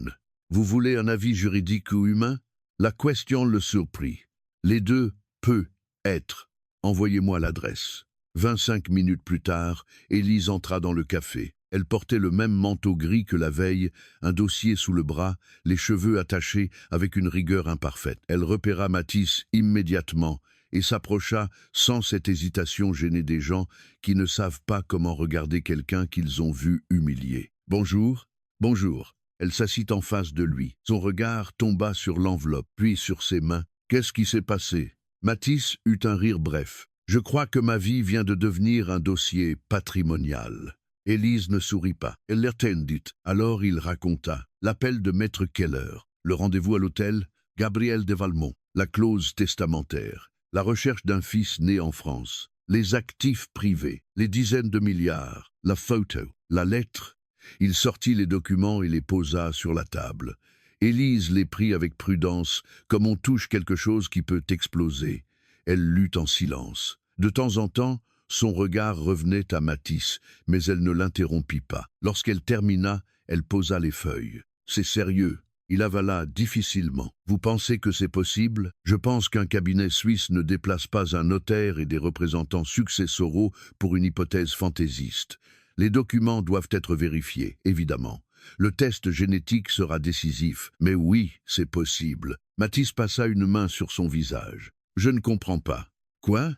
Vous voulez un avis juridique ou humain? La question le surprit. Les deux, peut être. Envoyez-moi l'adresse. 25 minutes plus tard, Élise entra dans le café. Elle portait le même manteau gris que la veille, un dossier sous le bras, les cheveux attachés avec une rigueur imparfaite. Elle repéra Matisse immédiatement et s'approcha sans cette hésitation gênée des gens qui ne savent pas comment regarder quelqu'un qu'ils ont vu humilié. « Bonjour. »« Bonjour. » Elle s'assit en face de lui. Son regard tomba sur l'enveloppe, puis sur ses mains. « Qu'est-ce qui s'est passé ?» Matisse eut un rire bref. « Je crois que ma vie vient de devenir un dossier patrimonial. » Élise ne sourit pas. Elle l'attendit. Alors il raconta. L'appel de Maître Keller, le rendez-vous à l'hôtel, Gabriel de Valmont, la clause testamentaire, la recherche d'un fils né en France, les actifs privés, les dizaines de milliards, la photo, la lettre. Il sortit les documents et les posa sur la table. Élise les prit avec prudence, comme on touche quelque chose qui peut exploser. Elle lut en silence. De temps en temps, son regard revenait à Matisse, mais elle ne l'interrompit pas. Lorsqu'elle termina, elle posa les feuilles. « C'est sérieux. » Il avala difficilement. « Vous pensez que c'est possible? Je pense qu'un cabinet suisse ne déplace pas un notaire et des représentants successoraux pour une hypothèse fantaisiste. Les documents doivent être vérifiés, évidemment. Le test génétique sera décisif. Mais oui, c'est possible. » Matisse passa une main sur son visage. Je ne comprends pas. Quoi?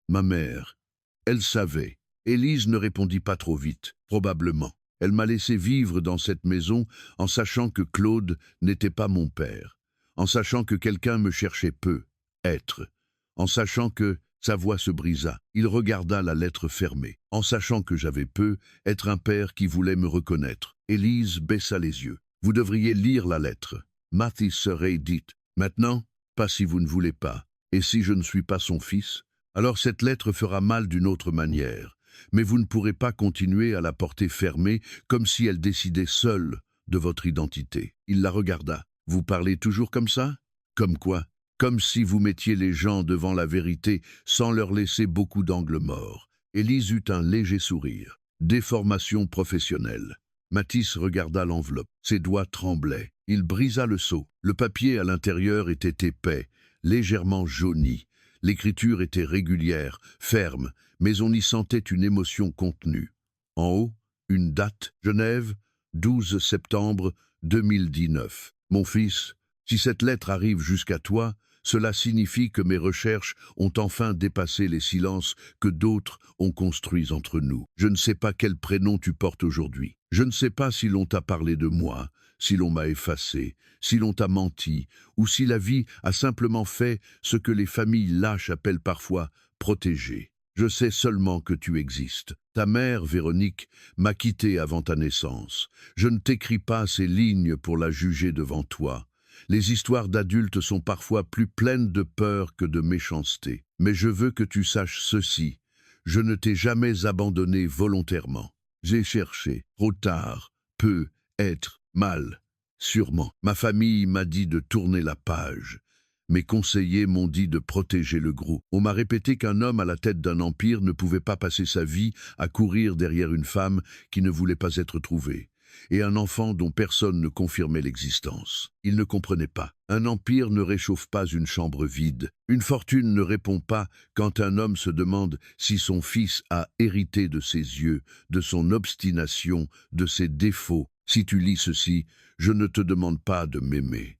Ma mère. Elle savait. Élise ne répondit pas trop vite, probablement. Elle m'a laissé vivre dans cette maison en sachant que Claude n'était pas mon père, en sachant que quelqu'un me cherchait peu, être, en sachant que sa voix se brisa. Il regarda la lettre fermée, en sachant que j'avais peu, être un père qui voulait me reconnaître. Élise baissa les yeux. Vous devriez lire la lettre. Mathis serait dite. Maintenant, pas si vous ne voulez pas. Et si je ne suis pas son fils? Alors cette lettre fera mal d'une autre manière. Mais vous ne pourrez pas continuer à la porter fermée comme si elle décidait seule de votre identité. Il la regarda. Vous parlez toujours comme ça? Comme quoi? Comme si vous mettiez les gens devant la vérité sans leur laisser beaucoup d'angles morts. Élise eut un léger sourire. Déformation professionnelle. Mathis regarda l'enveloppe. Ses doigts tremblaient. Il brisa le seau. Le papier à l'intérieur était épais, légèrement jauni. L'écriture était régulière, ferme, mais on y sentait une émotion contenue. En haut, une date, Genève, 12 septembre 2019. Mon fils, si cette lettre arrive jusqu'à toi, cela signifie que mes recherches ont enfin dépassé les silences que d'autres ont construits entre nous. Je ne sais pas quel prénom tu portes aujourd'hui. Je ne sais pas si l'on t'a parlé de moi, si l'on m'a effacé, si l'on t'a menti, ou si la vie a simplement fait ce que les familles lâches appellent parfois protéger. Je sais seulement que tu existes. Ta mère, Véronique, m'a quitté avant ta naissance. Je ne t'écris pas ces lignes pour la juger devant toi. Les histoires d'adultes sont parfois plus pleines de peur que de méchanceté. Mais je veux que tu saches ceci. Je ne t'ai jamais abandonné volontairement. J'ai cherché, trop tard, peu, être, mal. Sûrement. Ma famille m'a dit de tourner la page. Mes conseillers m'ont dit de protéger le groupe. On m'a répété qu'un homme à la tête d'un empire ne pouvait pas passer sa vie à courir derrière une femme qui ne voulait pas être trouvée, et un enfant dont personne ne confirmait l'existence. Ils ne comprenaient pas. Un empire ne réchauffe pas une chambre vide. Une fortune ne répond pas quand un homme se demande si son fils a hérité de ses yeux, de son obstination, de ses défauts. Si tu lis ceci, je ne te demande pas de m'aimer.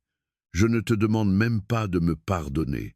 Je ne te demande même pas de me pardonner.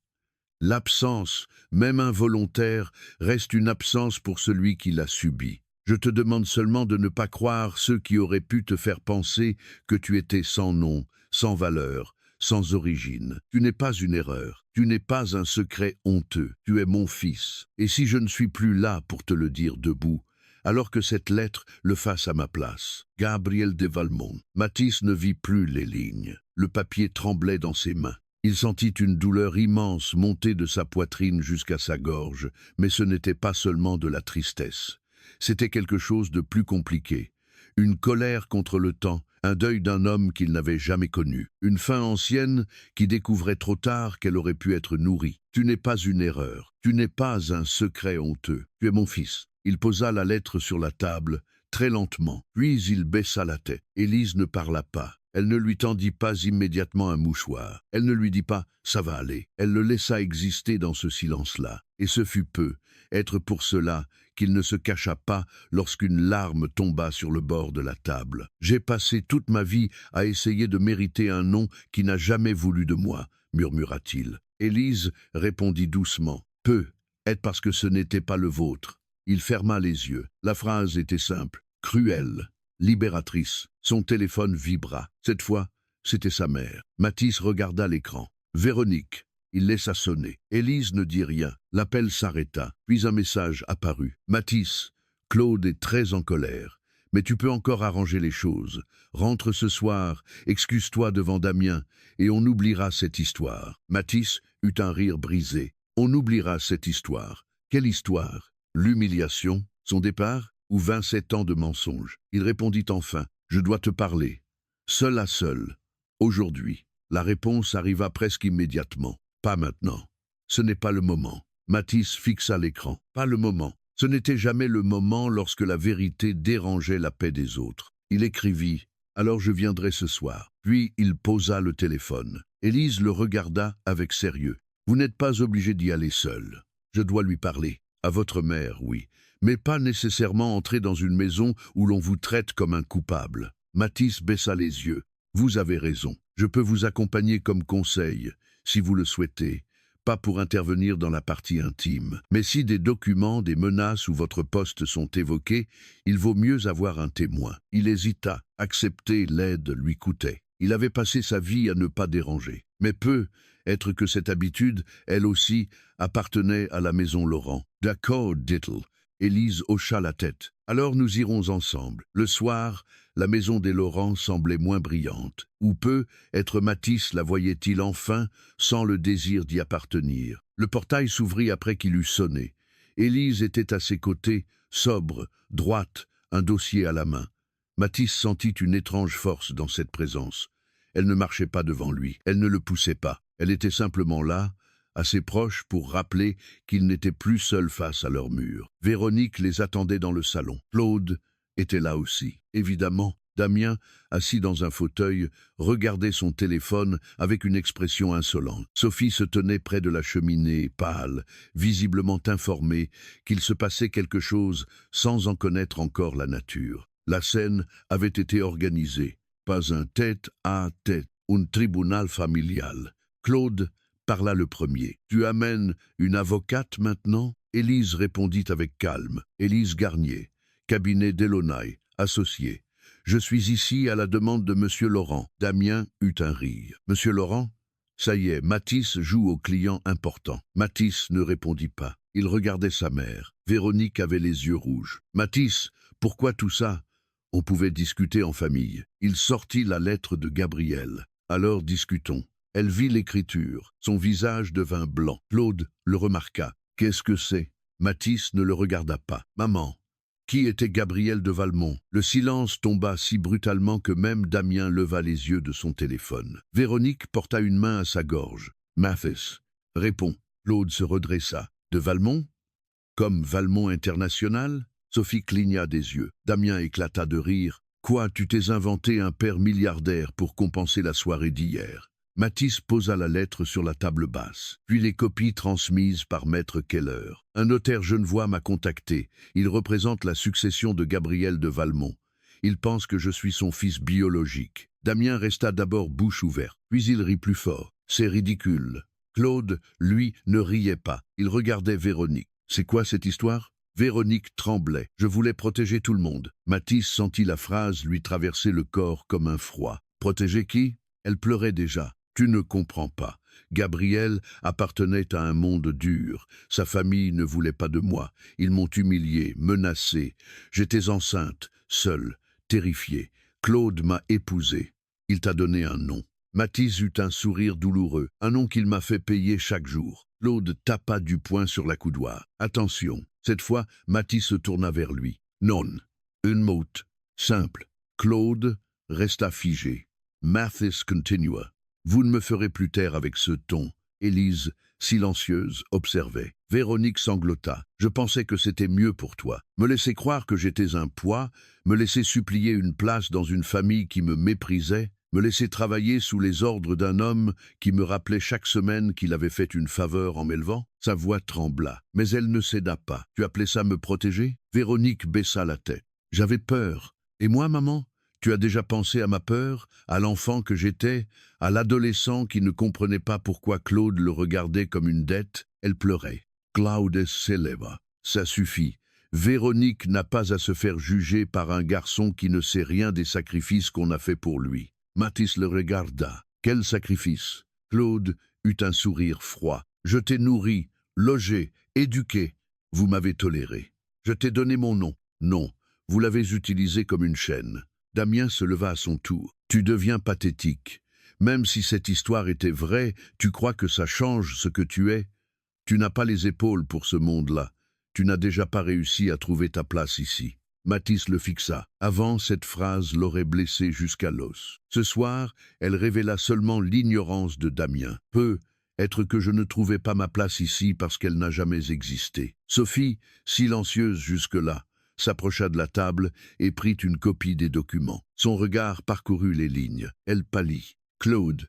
L'absence, même involontaire, reste une absence pour celui qui l'a subie. Je te demande seulement de ne pas croire ceux qui auraient pu te faire penser que tu étais sans nom, sans valeur, sans origine. Tu n'es pas une erreur, tu n'es pas un secret honteux, tu es mon fils. Et si je ne suis plus là pour te le dire debout, alors que cette lettre le fasse à ma place. Gabriel de Valmont. Mathis ne vit plus les lignes. Le papier tremblait dans ses mains. Il sentit une douleur immense monter de sa poitrine jusqu'à sa gorge, mais ce n'était pas seulement de la tristesse. C'était quelque chose de plus compliqué. Une colère contre le temps, un deuil d'un homme qu'il n'avait jamais connu, une fin ancienne qui découvrait trop tard qu'elle aurait pu être nourrie. Tu n'es pas une erreur, tu n'es pas un secret honteux, tu es mon fils. Il posa la lettre sur la table, très lentement, puis il baissa la tête. Élise ne parla pas. Elle ne lui tendit pas immédiatement un mouchoir. Elle ne lui dit pas « ça va aller ». Elle le laissa exister dans ce silence-là. Et ce fut peu, être pour cela qu'il ne se cacha pas lorsqu'une larme tomba sur le bord de la table. « J'ai passé toute ma vie à essayer de mériter un nom qui n'a jamais voulu de moi », murmura-t-il. Élise répondit doucement « peu, être parce que ce n'était pas le vôtre ». Il ferma les yeux. La phrase était simple, cruelle, libératrice. Son téléphone vibra. Cette fois, c'était sa mère. Mathis regarda l'écran. Véronique. Il laissa sonner. Élise ne dit rien. L'appel s'arrêta. Puis un message apparut. Mathis, Claude est très en colère. Mais tu peux encore arranger les choses. Rentre ce soir, excuse-toi devant Damien, et on oubliera cette histoire. Mathis eut un rire brisé. On oubliera cette histoire. Quelle histoire? L'humiliation, son départ, ou 27 ans de mensonges? Il répondit enfin, « Je dois te parler. Seul à seul. Aujourd'hui. » La réponse arriva presque immédiatement. « Pas maintenant. Ce n'est pas le moment. » Mathis fixa l'écran. Pas le moment. Ce n'était jamais le moment lorsque la vérité dérangeait la paix des autres. Il écrivit, « Alors je viendrai ce soir. » Puis il posa le téléphone. Élise le regarda avec sérieux. « Vous n'êtes pas obligé d'y aller seul. Je dois lui parler. À votre mère, oui, mais pas nécessairement entrer dans une maison où l'on vous traite comme un coupable. » Mathis baissa les yeux. « Vous avez raison. Je peux vous accompagner comme conseil, si vous le souhaitez. pas pour intervenir dans la partie intime. Mais si des documents, des menaces ou votre poste sont évoqués, il vaut mieux avoir un témoin. Il hésita. Accepter l'aide lui coûtait. Il avait passé sa vie à ne pas déranger. Mais être que cette habitude, elle aussi, appartenait à la maison Laurent. D'accord, dit-elle. Élise hocha la tête. Alors nous irons ensemble. Le soir, la maison des Laurent semblait moins brillante. Ou être Matisse la voyait-il enfin, sans le désir d'y appartenir. Le portail s'ouvrit après qu'il eut sonné. Élise était à ses côtés, sobre, droite, un dossier à la main. Matisse sentit une étrange force dans cette présence. Elle ne marchait pas devant lui, elle ne le poussait pas. Elle était simplement là, assez proche pour rappeler qu'ils n'étaient plus seuls face à leur mur. Véronique les attendait dans le salon. Claude était là aussi. Évidemment, Damien, assis dans un fauteuil, regardait son téléphone avec une expression insolente. Sophie se tenait près de la cheminée, pâle, visiblement informée qu'il se passait quelque chose sans en connaître encore la nature. La scène avait été organisée. Pas un tête-à-tête, un tribunal familial. Claude parla le premier. « Tu amènes une avocate maintenant ?» Élise répondit avec calme. « Élise Garnier, cabinet Delaunay, associé. Je suis ici à la demande de Monsieur Laurent. » Damien eut un rire. « Monsieur Laurent ?» Ça y est, Matisse joue au client important. Matisse ne répondit pas. Il regardait sa mère. Véronique avait les yeux rouges. « Matisse, pourquoi tout ça ?» On pouvait discuter en famille. Il sortit la lettre de Gabriel. « Alors discutons. » Elle vit l'écriture. Son visage devint blanc. Claude le remarqua. « Qu'est-ce que c'est ?» Matisse ne le regarda pas. « Maman. » Qui était Gabriel de Valmont? Le silence tomba si brutalement que même Damien leva les yeux de son téléphone. Véronique porta une main à sa gorge. « Mathis. Réponds. » Claude se redressa. « De Valmont? Comme Valmont International ?» Sophie cligna des yeux. Damien éclata de rire. « Quoi, tu t'es inventé un père milliardaire pour compenser la soirée d'hier ?» Matisse posa la lettre sur la table basse, puis les copies transmises par maître Keller. « Un notaire genevois m'a contacté. Il représente la succession de Gabriel de Valmont. Il pense que je suis son fils biologique. » Damien resta d'abord bouche ouverte, puis il rit plus fort. « C'est ridicule. » Claude, lui, ne riait pas. Il regardait Véronique. « C'est quoi cette histoire ?» Véronique tremblait. « Je voulais protéger tout le monde. » Matisse sentit la phrase lui traverser le corps comme un froid. « Protéger qui ?» Elle pleurait déjà. « Tu ne comprends pas. Gabriel appartenait à un monde dur. Sa famille ne voulait pas de moi. Ils m'ont humilié, menacé. J'étais enceinte, seule, terrifiée. Claude m'a épousée. Il t'a donné un nom. » Matisse eut un sourire douloureux, un nom qu'il m'a fait payer chaque jour. Claude tapa du poing sur la coudoir. « Attention. » Cette fois, Matisse se tourna vers lui. « Non. » Une mot. Simple. Claude resta figé. Mathis continua. « Vous ne me ferez plus taire avec ce ton. » Élise, silencieuse, observait. Véronique sanglota. « Je pensais que c'était mieux pour toi. Me laisser croire que j'étais un poids, me laisser supplier une place dans une famille qui me méprisait, me laisser travailler sous les ordres d'un homme qui me rappelait chaque semaine qu'il avait fait une faveur en m'élevant. » Sa voix trembla, mais elle ne céda pas. « Tu appelais ça me protéger ?» Véronique baissa la tête. « J'avais peur. Et moi, maman? Tu as déjà pensé à ma peur, à l'enfant que j'étais, à l'adolescent qui ne comprenait pas pourquoi Claude le regardait comme une dette ?» Elle pleurait. Claude s'éleva. « Ça suffit. Véronique n'a pas à se faire juger par un garçon qui ne sait rien des sacrifices qu'on a faits pour lui. » Matisse le regarda. « Quel sacrifice ?» Claude eut un sourire froid. « Je t'ai nourri, logé, éduqué. Vous m'avez toléré. Je t'ai donné mon nom. Non, vous l'avez utilisé comme une chaîne. » Damien se leva à son tour. « Tu deviens pathétique. Même si cette histoire était vraie, tu crois que ça change ce que tu es? Tu n'as pas les épaules pour ce monde-là. Tu n'as déjà pas réussi à trouver ta place ici. » Matisse le fixa. Avant, cette phrase l'aurait blessé jusqu'à l'os. Ce soir, elle révéla seulement l'ignorance de Damien. Être que je ne trouvais pas ma place ici parce qu'elle n'a jamais existé. Sophie, silencieuse jusque-là, s'approcha de la table et prit une copie des documents. Son regard parcourut les lignes. Elle pâlit. Claude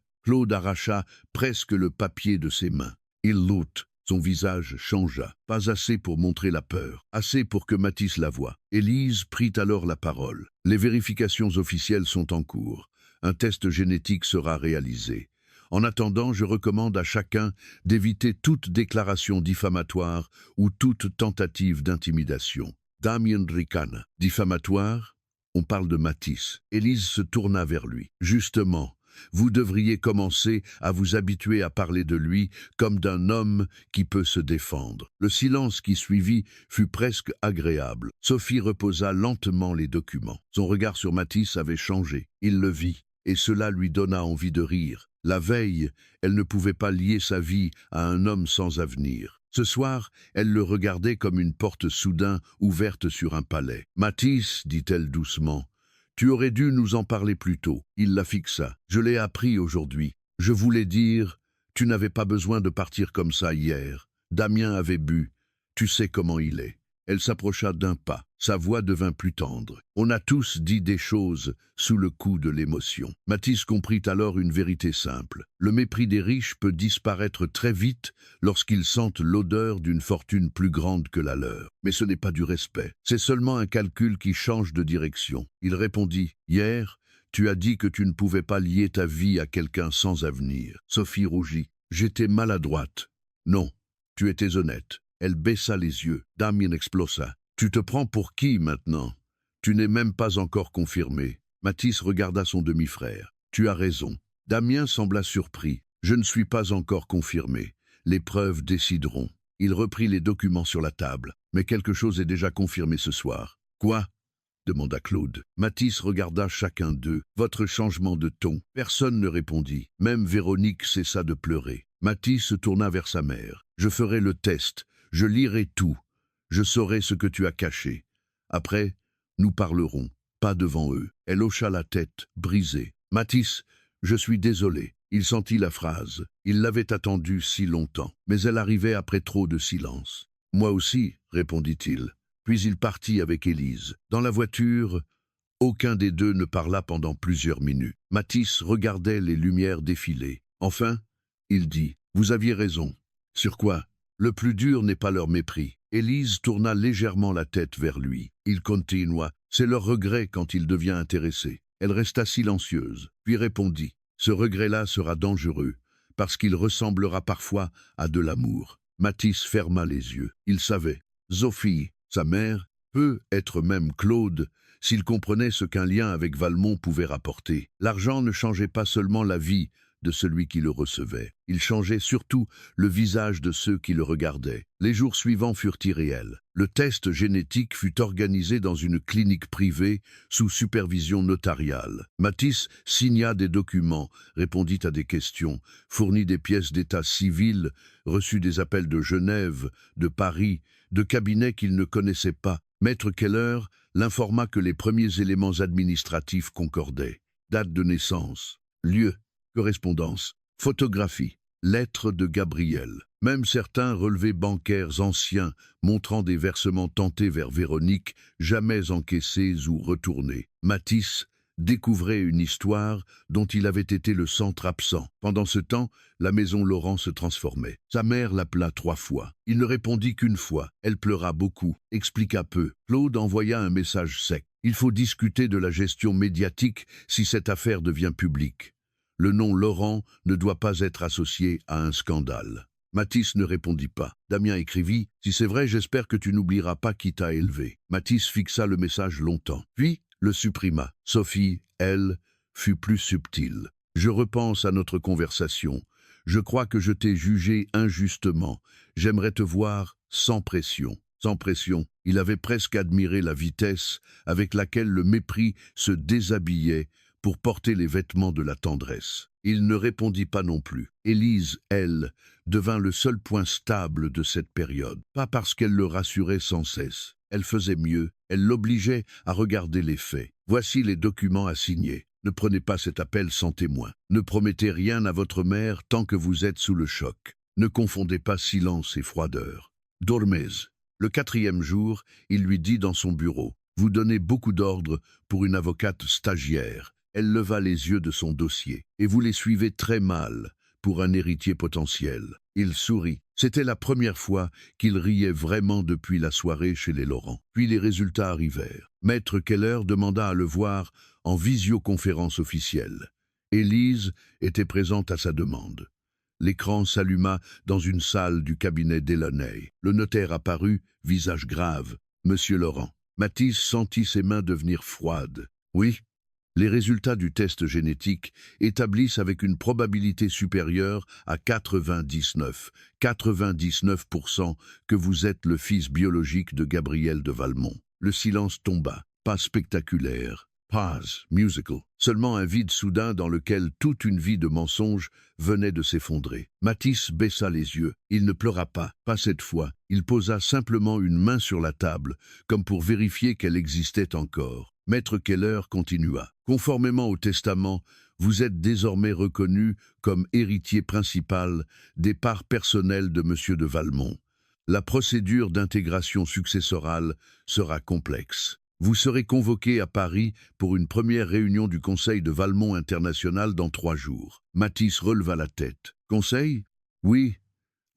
arracha presque le papier de ses mains. Il lutte. Son visage changea. Pas assez pour montrer la peur, assez pour que Matisse la voie. Élise prit alors la parole. « Les vérifications officielles sont en cours. Un test génétique sera réalisé. En attendant, je recommande à chacun d'éviter toute déclaration diffamatoire ou toute tentative d'intimidation. Damien Ricane. Diffamatoire? On parle de Matisse. Élise se tourna vers lui. Justement, vous devriez commencer à vous habituer à parler de lui comme d'un homme qui peut se défendre. Le silence qui suivit fut presque agréable. Sophie reposa lentement les documents. Son regard sur Matisse avait changé. Il le vit, et cela lui donna envie de rire. La veille, elle ne pouvait pas lier sa vie à un homme sans avenir. Ce soir, elle le regardait comme une porte soudain ouverte sur un palais. « Matisse, dit-elle doucement, tu aurais dû nous en parler plus tôt. » Il la fixa. « Je l'ai appris aujourd'hui. Je voulais dire, tu n'avais pas besoin de partir comme ça hier. Damien avait bu. Tu sais comment il est. » Elle s'approcha d'un pas. Sa voix devint plus tendre. On a tous dit des choses sous le coup de l'émotion. Matisse comprit alors une vérité simple. Le mépris des riches peut disparaître très vite lorsqu'ils sentent l'odeur d'une fortune plus grande que la leur. Mais ce n'est pas du respect. C'est seulement un calcul qui change de direction. Il répondit, « Hier, tu as dit que tu ne pouvais pas lier ta vie à quelqu'un sans avenir. » Sophie rougit. « J'étais maladroite. » « Non, tu étais honnête. » Elle baissa les yeux. Damien explosa. « Tu te prends pour qui maintenant? Tu n'es même pas encore confirmé. » Matisse regarda son demi-frère. « Tu as raison. » Damien sembla surpris. « Je ne suis pas encore confirmé. Les preuves décideront. » Il reprit les documents sur la table. « Mais quelque chose est déjà confirmé ce soir. »« Quoi ?» demanda Claude. Matisse regarda chacun d'eux. « Votre changement de ton. » Personne ne répondit. Même Véronique cessa de pleurer. Matisse se tourna vers sa mère. « Je ferai le test. Je lirai tout. Je saurai ce que tu as caché. Après, nous parlerons, pas devant eux. » Elle hocha la tête, brisée. « Matisse, je suis désolé. » Il sentit la phrase. Il l'avait attendue si longtemps, mais elle arrivait après trop de silence. « Moi aussi, » répondit-il. Puis il partit avec Élise. Dans la voiture, aucun des deux ne parla pendant plusieurs minutes. Matisse regardait les lumières défiler. Enfin, il dit, « Vous aviez raison. » « Sur quoi ? » « Le plus dur n'est pas leur mépris. » Élise tourna légèrement la tête vers lui. Il continua, « C'est leur regret quand il devient intéressé. » Elle resta silencieuse, puis répondit, « Ce regret-là sera dangereux, parce qu'il ressemblera parfois à de l'amour. » Matisse ferma les yeux. Il savait. Sophie, sa mère, peut être même Claude, s'il comprenait ce qu'un lien avec Valmont pouvait rapporter. L'argent ne changeait pas seulement la vie de celui qui le recevait. Il changeait surtout le visage de ceux qui le regardaient. Les jours suivants furent irréels. Le test génétique fut organisé dans une clinique privée sous supervision notariale. Matisse signa des documents, répondit à des questions, fournit des pièces d'état civil, reçut des appels de Genève, de Paris, de cabinets qu'il ne connaissait pas. Maître Keller l'informa que les premiers éléments administratifs concordaient. Date de naissance, lieu, correspondance, photographie, lettres de Gabriel. Même certains relevés bancaires anciens montrant des versements tentés vers Véronique, jamais encaissés ou retournés. Matisse découvrait une histoire dont il avait été le centre absent. Pendant ce temps, la maison Laurent se transformait. Sa mère l'appela 3 fois. Il ne répondit qu'une fois. Elle pleura beaucoup, expliqua peu. Claude envoya un message sec. « Il faut discuter de la gestion médiatique si cette affaire devient publique. Le nom Laurent ne doit pas être associé à un scandale. » Matisse ne répondit pas. Damien écrivit « Si c'est vrai, j'espère que tu n'oublieras pas qui t'a élevé. » Matisse fixa le message longtemps, puis le supprima. Sophie, elle, fut plus subtile. « Je repense à notre conversation. Je crois que je t'ai jugé injustement. J'aimerais te voir sans pression. » Sans pression, il avait presque admiré la vitesse avec laquelle le mépris se déshabillait pour porter les vêtements de la tendresse. Il ne répondit pas non plus. Élise, elle, devint le seul point stable de cette période. Pas parce qu'elle le rassurait sans cesse. Elle faisait mieux, elle l'obligeait à regarder les faits. Voici les documents à signer. Ne prenez pas cet appel sans témoin. Ne promettez rien à votre mère tant que vous êtes sous le choc. Ne confondez pas silence et froideur. Dormez. Le 4e jour, il lui dit dans son bureau, « Vous donnez beaucoup d'ordres pour une avocate stagiaire. » Elle leva les yeux de son dossier. « Et vous les suivez très mal pour un héritier potentiel. » Il sourit. C'était la première fois qu'il riait vraiment depuis la soirée chez les Laurent. Puis les résultats arrivèrent. Maître Keller demanda à le voir en visioconférence officielle. Élise était présente à sa demande. L'écran s'alluma dans une salle du cabinet d'Elaunay. Le notaire apparut, visage grave. « Monsieur Laurent ». Mathis sentit ses mains devenir froides. « Oui ». Les résultats du test génétique établissent avec une probabilité supérieure à 99% que vous êtes le fils biologique de Gabriel de Valmont. Le silence tomba. Pas spectaculaire. Pause, musical. Seulement un vide soudain dans lequel toute une vie de mensonges venait de s'effondrer. Mathis baissa les yeux. Il ne pleura pas cette fois. Il posa simplement une main sur la table, comme pour vérifier qu'elle existait encore. Maître Keller continua. Conformément au testament, vous êtes désormais reconnu comme héritier principal des parts personnelles de M. de Valmont. La procédure d'intégration successorale sera complexe. Vous serez convoqué à Paris pour une première réunion du Conseil de Valmont International dans 3 jours. Mathis releva la tête. Conseil? Oui.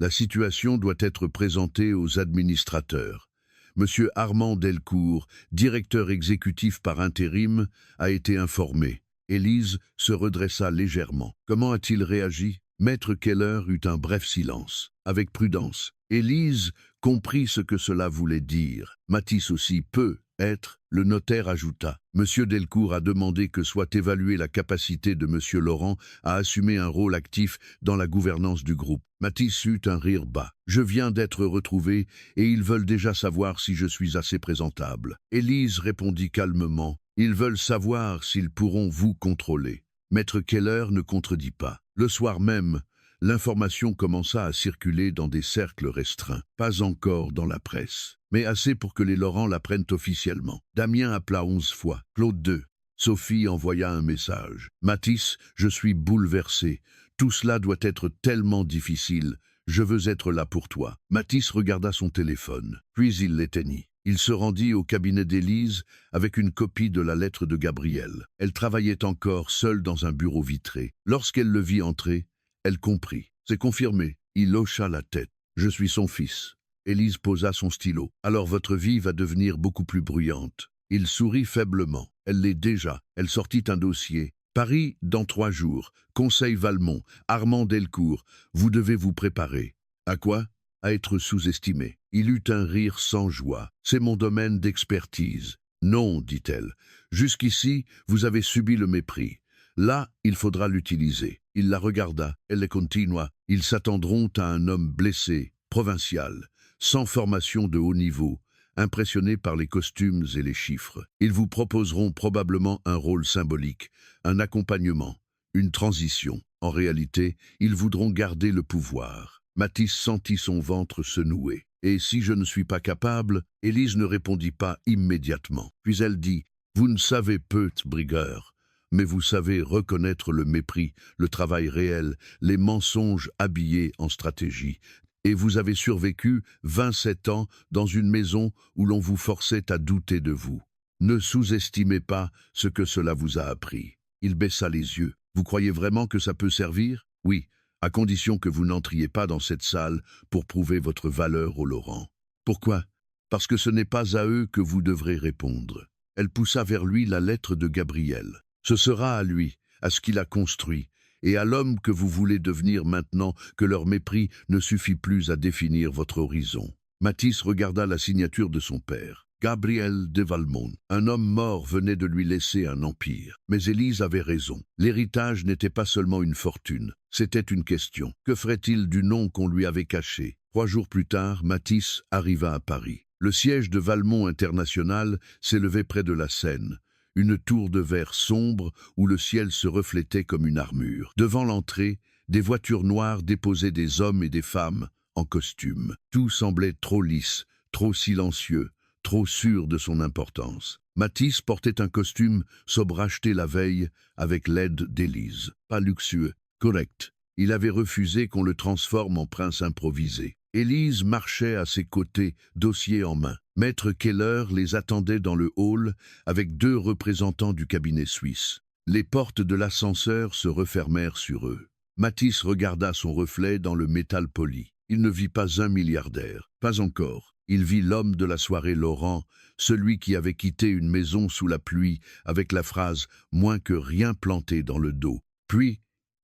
La situation doit être présentée aux administrateurs. Monsieur Armand Delcourt, directeur exécutif par intérim, a été informé. Élise se redressa légèrement. Comment a-t-il réagi? Maître Keller eut un bref silence. Avec prudence. Élise comprit ce que cela voulait dire. Mathis aussi peut être, le notaire ajouta. Monsieur Delcourt a demandé que soit évaluée la capacité de Monsieur Laurent à assumer un rôle actif dans la gouvernance du groupe. Mathis eut un rire bas. Je viens d'être retrouvé et ils veulent déjà savoir si je suis assez présentable. Élise répondit calmement. Ils veulent savoir s'ils pourront vous contrôler. Maître Keller ne contredit pas. Le soir même, l'information commença à circuler dans des cercles restreints, pas encore dans la presse, mais assez pour que les Laurent l'apprennent officiellement. Damien appela 11 fois. Claude 2. Sophie envoya un message. Mathis, je suis bouleversé. Tout cela doit être tellement difficile. Je veux être là pour toi. Mathis regarda son téléphone, puis il l'éteignit. Il se rendit au cabinet d'Élise avec une copie de la lettre de Gabriel. Elle travaillait encore seule dans un bureau vitré. Lorsqu'elle le vit entrer, elle comprit. C'est confirmé. Il hocha la tête. Je suis son fils. Élise posa son stylo. Alors votre vie va devenir beaucoup plus bruyante. Il sourit faiblement. Elle l'est déjà. Elle sortit un dossier. Paris, dans 3 jours. Conseil Valmont. Armand Delcourt. Vous devez vous préparer. À quoi? À être sous-estimé. Il eut un rire sans joie. C'est mon domaine d'expertise. Non, dit-elle. Jusqu'ici, vous avez subi le mépris. Là, il faudra l'utiliser. Il la regarda. Elle continua. Ils s'attendront à un homme blessé, provincial, sans formation de haut niveau, impressionné par les costumes et les chiffres. Ils vous proposeront probablement un rôle symbolique, un accompagnement, une transition. En réalité, ils voudront garder le pouvoir. Mathis sentit son ventre se nouer. Et si je ne suis pas capable, Élise ne répondit pas immédiatement. Puis elle dit, vous ne savez peu, brigueur, mais vous savez reconnaître le mépris, le travail réel, les mensonges habillés en stratégie. Et vous avez survécu 27 ans dans une maison où l'on vous forçait à douter de vous. Ne sous-estimez pas ce que cela vous a appris. Il baissa les yeux. Vous croyez vraiment que ça peut servir? Oui, à condition que vous n'entriez pas dans cette salle pour prouver votre valeur aux Laurent. Pourquoi? Parce que ce n'est pas à eux que vous devrez répondre. Elle poussa vers lui la lettre de Gabriel. Ce sera à lui, à ce qu'il a construit, et à l'homme que vous voulez devenir maintenant que leur mépris ne suffit plus à définir votre horizon. Mathis regarda la signature de son père. Gabriel de Valmont. Un homme mort venait de lui laisser un empire. Mais Élise avait raison. L'héritage n'était pas seulement une fortune, c'était une question. Que ferait-il du nom qu'on lui avait caché? 3 jours plus tard, Mathis arriva à Paris. Le siège de Valmont International s'élevait près de la Seine. Une tour de verre sombre où le ciel se reflétait comme une armure. Devant l'entrée, des voitures noires déposaient des hommes et des femmes en costume. Tout semblait trop lisse, trop silencieux, trop sûr de son importance. Mathis portait un costume sobre acheté la veille avec l'aide d'Élise. Pas luxueux, correct. Il avait refusé qu'on le transforme en prince improvisé. Élise marchait à ses côtés, dossier en main. Maître Keller les attendait dans le hall avec 2 représentants du cabinet suisse. Les portes de l'ascenseur se refermèrent sur eux. Mathis regarda son reflet dans le métal poli. Il ne vit pas un milliardaire, pas encore. Il vit l'homme de la soirée Laurent, celui qui avait quitté une maison sous la pluie avec la phrase « moins que rien planté dans le dos ». Puis,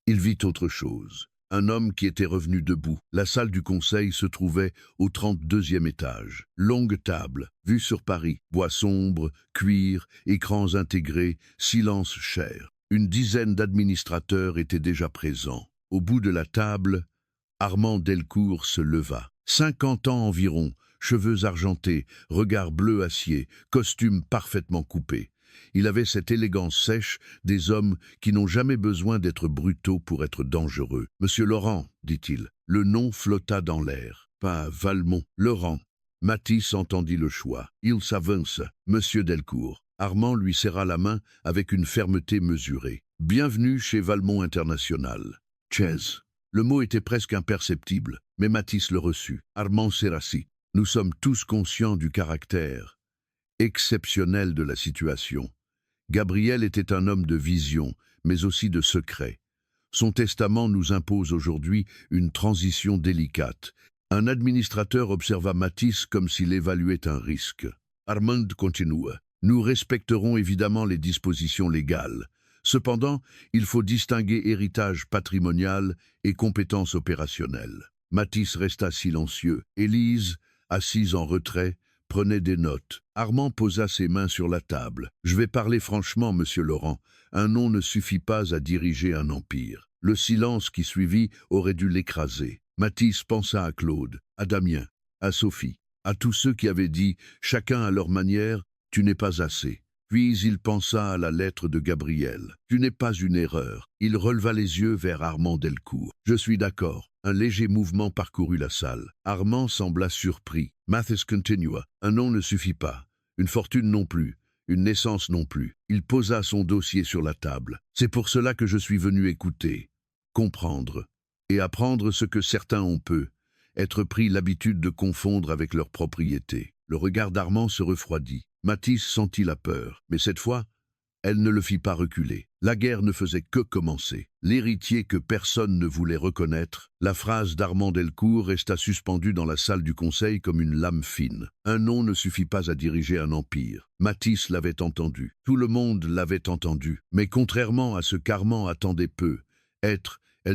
il vit autre chose. Un homme qui était revenu debout. La salle du conseil se trouvait au 32e étage. Longue table, vue sur Paris, bois sombre, cuir, écrans intégrés, silence cher. Une dizaine d'administrateurs étaient déjà présents. Au bout de la table, Armand Delcourt se leva. 50 ans environ, cheveux argentés, regard bleu acier, costume parfaitement coupé. Il avait cette élégance sèche des hommes qui n'ont jamais besoin d'être brutaux pour être dangereux. « Monsieur Laurent », dit-il. Le nom flotta dans l'air. Pas Valmont, Laurent. Matisse entendit le choix. Il s'avance. Monsieur Delcourt. Armand lui serra la main avec une fermeté mesurée. « Bienvenue chez Valmont International. » Chaise. Le mot était presque imperceptible, mais Matisse le reçut. Armand s'érassit. « Nous sommes tous conscients du caractère exceptionnel de la situation. Gabriel était un homme de vision, mais aussi de secret. Son testament nous impose aujourd'hui une transition délicate. » Un administrateur observa Matisse comme s'il évaluait un risque. Armand continua. « Nous respecterons évidemment les dispositions légales. Cependant, il faut distinguer héritage patrimonial et compétences opérationnelles. » Matisse resta silencieux. Élise, assise en retrait, prenait des notes. Armand posa ses mains sur la table. « Je vais parler franchement, monsieur Laurent. Un nom ne suffit pas à diriger un empire. » Le silence qui suivit aurait dû l'écraser. Matisse pensa à Claude, à Damien, à Sophie, à tous ceux qui avaient dit, chacun à leur manière, « Tu n'es pas assez ». Puis il pensa à la lettre de Gabriel. « Tu n'es pas une erreur ». Il releva les yeux vers Armand Delcourt. « Je suis d'accord. » Un léger mouvement parcourut la salle. Armand sembla surpris. Matisse continua. « Un nom ne suffit pas. Une fortune non plus. Une naissance non plus. » Il posa son dossier sur la table. « C'est pour cela que je suis venu écouter, comprendre et apprendre ce que certains ont peu, être pris l'habitude de confondre avec leur propriété. » Le regard d'Armand se refroidit. Matisse sentit la peur, mais cette fois, elle ne le fit pas reculer. La guerre ne faisait que commencer. L'héritier que personne ne voulait reconnaître, la phrase d'Armand Delcourt resta suspendue dans la salle du conseil comme une lame fine. Un nom ne suffit pas à diriger un empire. Matisse l'avait entendu. Tout le monde l'avait entendu. Mais contrairement à ce qu'Armand attendait peu, elle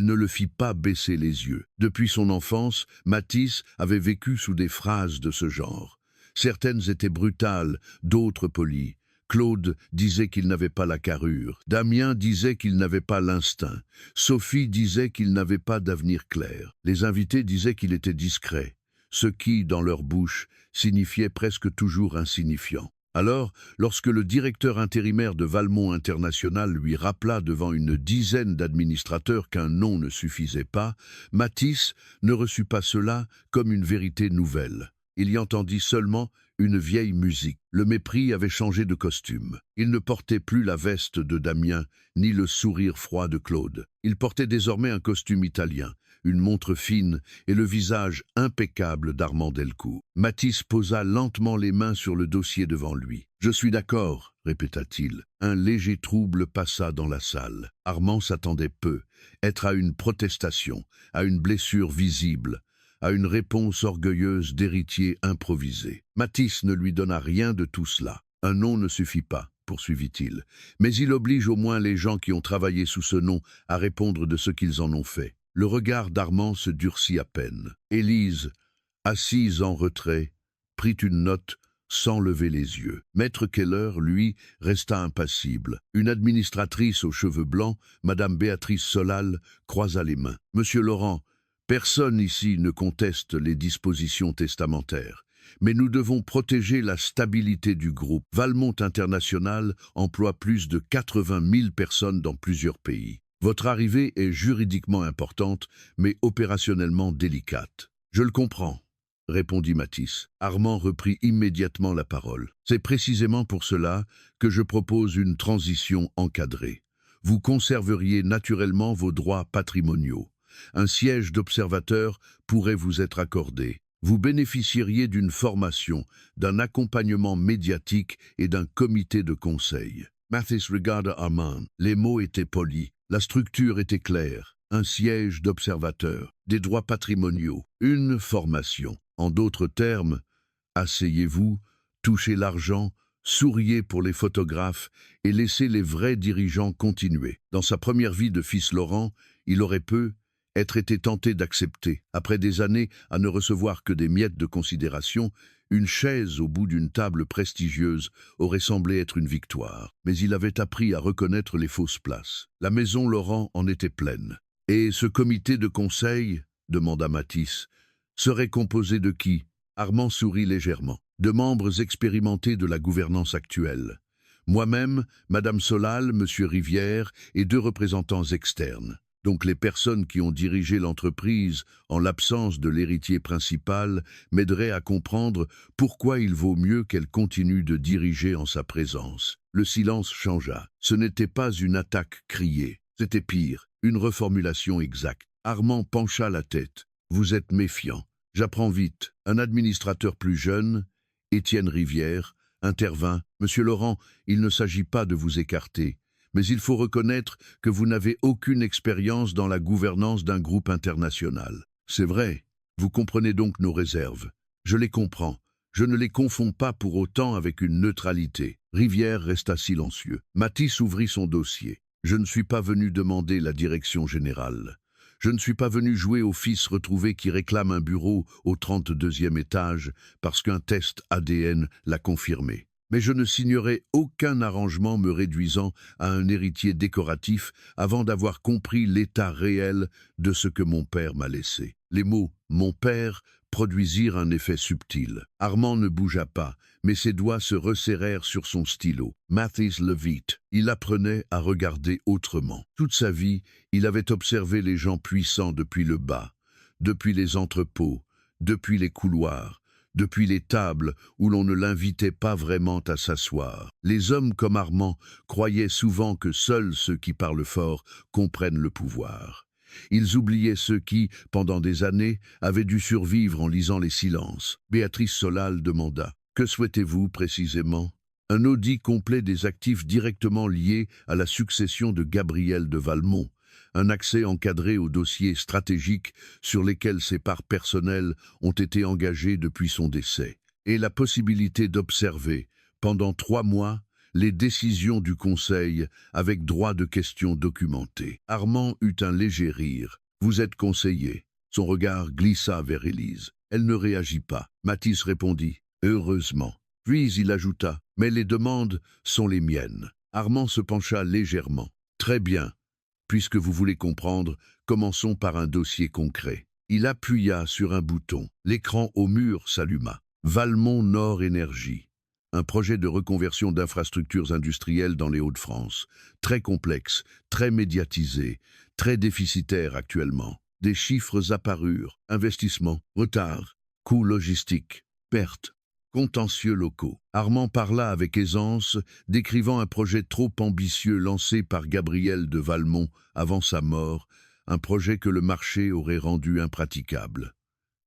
ne le fit pas baisser les yeux. Depuis son enfance, Matisse avait vécu sous des phrases de ce genre. Certaines étaient brutales, d'autres polies. Claude disait qu'il n'avait pas la carrure. Damien disait qu'il n'avait pas l'instinct. Sophie disait qu'il n'avait pas d'avenir clair. Les invités disaient qu'il était discret, ce qui, dans leur bouche, signifiait presque toujours insignifiant. Alors, lorsque le directeur intérimaire de Valmont International lui rappela devant une dizaine d'administrateurs qu'un nom ne suffisait pas, Matisse ne reçut pas cela comme une vérité nouvelle. Il y entendit seulement une vieille musique. Le mépris avait changé de costume. Il ne portait plus la veste de Damien, ni le sourire froid de Claude. Il portait désormais un costume italien, une montre fine et le visage impeccable d'Armand Delcourt. Matisse posa lentement les mains sur le dossier devant lui. « Je suis d'accord », répéta-t-il. Un léger trouble passa dans la salle. Armand s'attendait peu, être à une protestation, à une blessure visible, à une réponse orgueilleuse d'héritier improvisé. Matisse ne lui donna rien de tout cela. « Un nom ne suffit pas, » poursuivit-il, « mais il oblige au moins les gens qui ont travaillé sous ce nom à répondre de ce qu'ils en ont fait. » Le regard d'Armand se durcit à peine. Élise, assise en retrait, prit une note sans lever les yeux. Maître Keller, lui, resta impassible. Une administratrice aux cheveux blancs, Madame Béatrice Solal, croisa les mains. « Monsieur Laurent, personne ici ne conteste les dispositions testamentaires, mais nous devons protéger la stabilité du groupe. Valmont International emploie plus de 80 000 personnes dans plusieurs pays. Votre arrivée est juridiquement importante, mais opérationnellement délicate. »« Je le comprends, » répondit Matisse. Armand reprit immédiatement la parole. « C'est précisément pour cela que je propose une transition encadrée. Vous conserveriez naturellement vos droits patrimoniaux. Un siège d'observateur pourrait vous être accordé. Vous bénéficieriez d'une formation, d'un accompagnement médiatique et d'un comité de conseil. » Matisse regarda Armand. Les mots étaient polis. La structure était claire. Un siège d'observateur, des droits patrimoniaux, une formation. En d'autres termes, asseyez-vous, touchez l'argent, souriez pour les photographes et laissez les vrais dirigeants continuer. Dans sa première vie de fils Laurent, il aurait être été tenté d'accepter, après des années à ne recevoir que des miettes de considération, une chaise au bout d'une table prestigieuse aurait semblé être une victoire. Mais il avait appris à reconnaître les fausses places. La maison Laurent en était pleine. Et ce comité de conseil, demanda Matisse, serait composé de qui? Armand sourit légèrement. De membres expérimentés de la gouvernance actuelle. Moi-même, Madame Solal, Monsieur Rivière et 2 représentants externes. Donc les personnes qui ont dirigé l'entreprise en l'absence de l'héritier principal m'aideraient à comprendre pourquoi il vaut mieux qu'elle continue de diriger en sa présence. Le silence changea. Ce n'était pas une attaque criée. C'était pire, une reformulation exacte. Armand pencha la tête. Vous êtes méfiant. J'apprends vite. Un administrateur plus jeune, Étienne Rivière, intervint. Monsieur Laurent, il ne s'agit pas de vous écarter, mais il faut reconnaître que vous n'avez aucune expérience dans la gouvernance d'un groupe international. C'est vrai, vous comprenez donc nos réserves. Je les comprends. Je ne les confonds pas pour autant avec une neutralité. Rivière resta silencieux. Matisse ouvrit son dossier. Je ne suis pas venu demander la direction générale. Je ne suis pas venu jouer au fils retrouvé qui réclame un bureau au 32e étage parce qu'un test ADN l'a confirmé. Mais je ne signerai aucun arrangement me réduisant à un héritier décoratif avant d'avoir compris l'état réel de ce que mon père m'a laissé. Les mots « mon père » produisirent un effet subtil. Armand ne bougea pas, mais ses doigts se resserrèrent sur son stylo. Matisse le vit. Il apprenait à regarder autrement. Toute sa vie, il avait observé les gens puissants depuis le bas, depuis les entrepôts, depuis les couloirs, depuis les tables où l'on ne l'invitait pas vraiment à s'asseoir. Les hommes comme Armand croyaient souvent que seuls ceux qui parlent fort comprennent le pouvoir. Ils oubliaient ceux qui, pendant des années, avaient dû survivre en lisant les silences. Béatrice Solal demanda « Que souhaitez-vous précisément ?» Un audit complet des actifs directement liés à la succession de Gabriel de Valmont, un accès encadré aux dossiers stratégiques sur lesquels ses parts personnelles ont été engagées depuis son décès, et la possibilité d'observer, pendant 3 mois, les décisions du Conseil avec droit de questions documentées. Armand eut un léger rire. « Vous êtes conseiller ?» Son regard glissa vers Élise. Elle ne réagit pas. Matisse répondit « Heureusement ». Puis il ajouta « Mais les demandes sont les miennes ». Armand se pencha légèrement. « Très bien. Puisque vous voulez comprendre, commençons par un dossier concret. » Il appuya sur un bouton. L'écran au mur s'alluma. Valmont Nord Énergie. Un projet de reconversion d'infrastructures industrielles dans les Hauts-de-France. Très complexe, très médiatisé, très déficitaire actuellement. Des chiffres apparurent. Investissement, retard, coûts logistiques, pertes, contentieux locaux. Armand parla avec aisance, décrivant un projet trop ambitieux lancé par Gabriel de Valmont avant sa mort, un projet que le marché aurait rendu impraticable.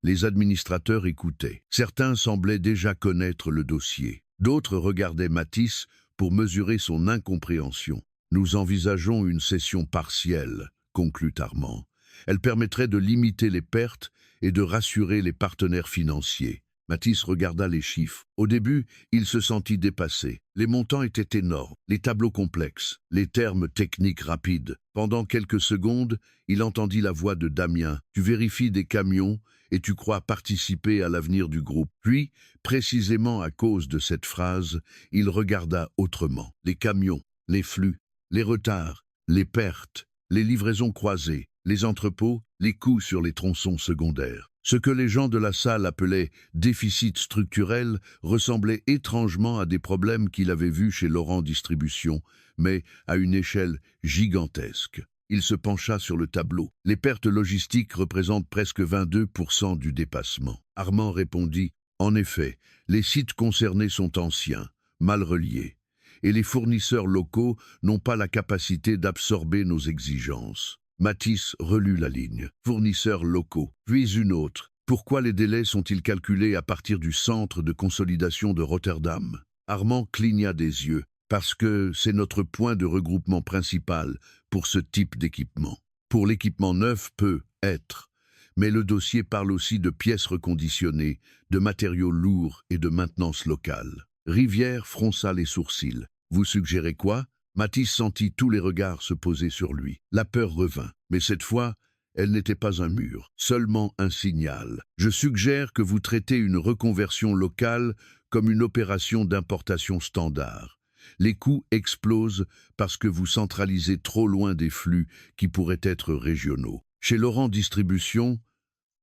Les administrateurs écoutaient. Certains semblaient déjà connaître le dossier. D'autres regardaient Matisse pour mesurer son incompréhension. « Nous envisageons une cession partielle », conclut Armand. « Elle permettrait de limiter les pertes et de rassurer les partenaires financiers. » Matisse regarda les chiffres. Au début, il se sentit dépassé. Les montants étaient énormes, les tableaux complexes, les termes techniques rapides. Pendant quelques secondes, il entendit la voix de Damien. « Tu vérifies des camions et tu crois participer à l'avenir du groupe. » Puis, précisément à cause de cette phrase, il regarda autrement. Les camions, les flux, les retards, les pertes, les livraisons croisées, les entrepôts, les coûts sur les tronçons secondaires. Ce que les gens de la salle appelaient « déficit structurel » ressemblait étrangement à des problèmes qu'il avait vus chez Laurent Distribution, mais à une échelle gigantesque. Il se pencha sur le tableau. Les pertes logistiques représentent presque 22% du dépassement. Armand répondit « En effet, les sites concernés sont anciens, mal reliés, et les fournisseurs locaux n'ont pas la capacité d'absorber nos exigences. » Matisse relut la ligne. Fournisseurs locaux. Puis une autre. Pourquoi les délais sont-ils calculés à partir du centre de consolidation de Rotterdam? Armand cligna des yeux. Parce que c'est notre point de regroupement principal pour ce type d'équipement. Pour l'équipement neuf peut être. Mais le dossier parle aussi de pièces reconditionnées, de matériaux lourds et de maintenance locale. Rivière fronça les sourcils. Vous suggérez quoi? Mathis sentit tous les regards se poser sur lui. La peur revint, mais cette fois, elle n'était pas un mur, seulement un signal. Je suggère que vous traitez une reconversion locale comme une opération d'importation standard. Les coûts explosent parce que vous centralisez trop loin des flux qui pourraient être régionaux. Chez Laurent Distribution,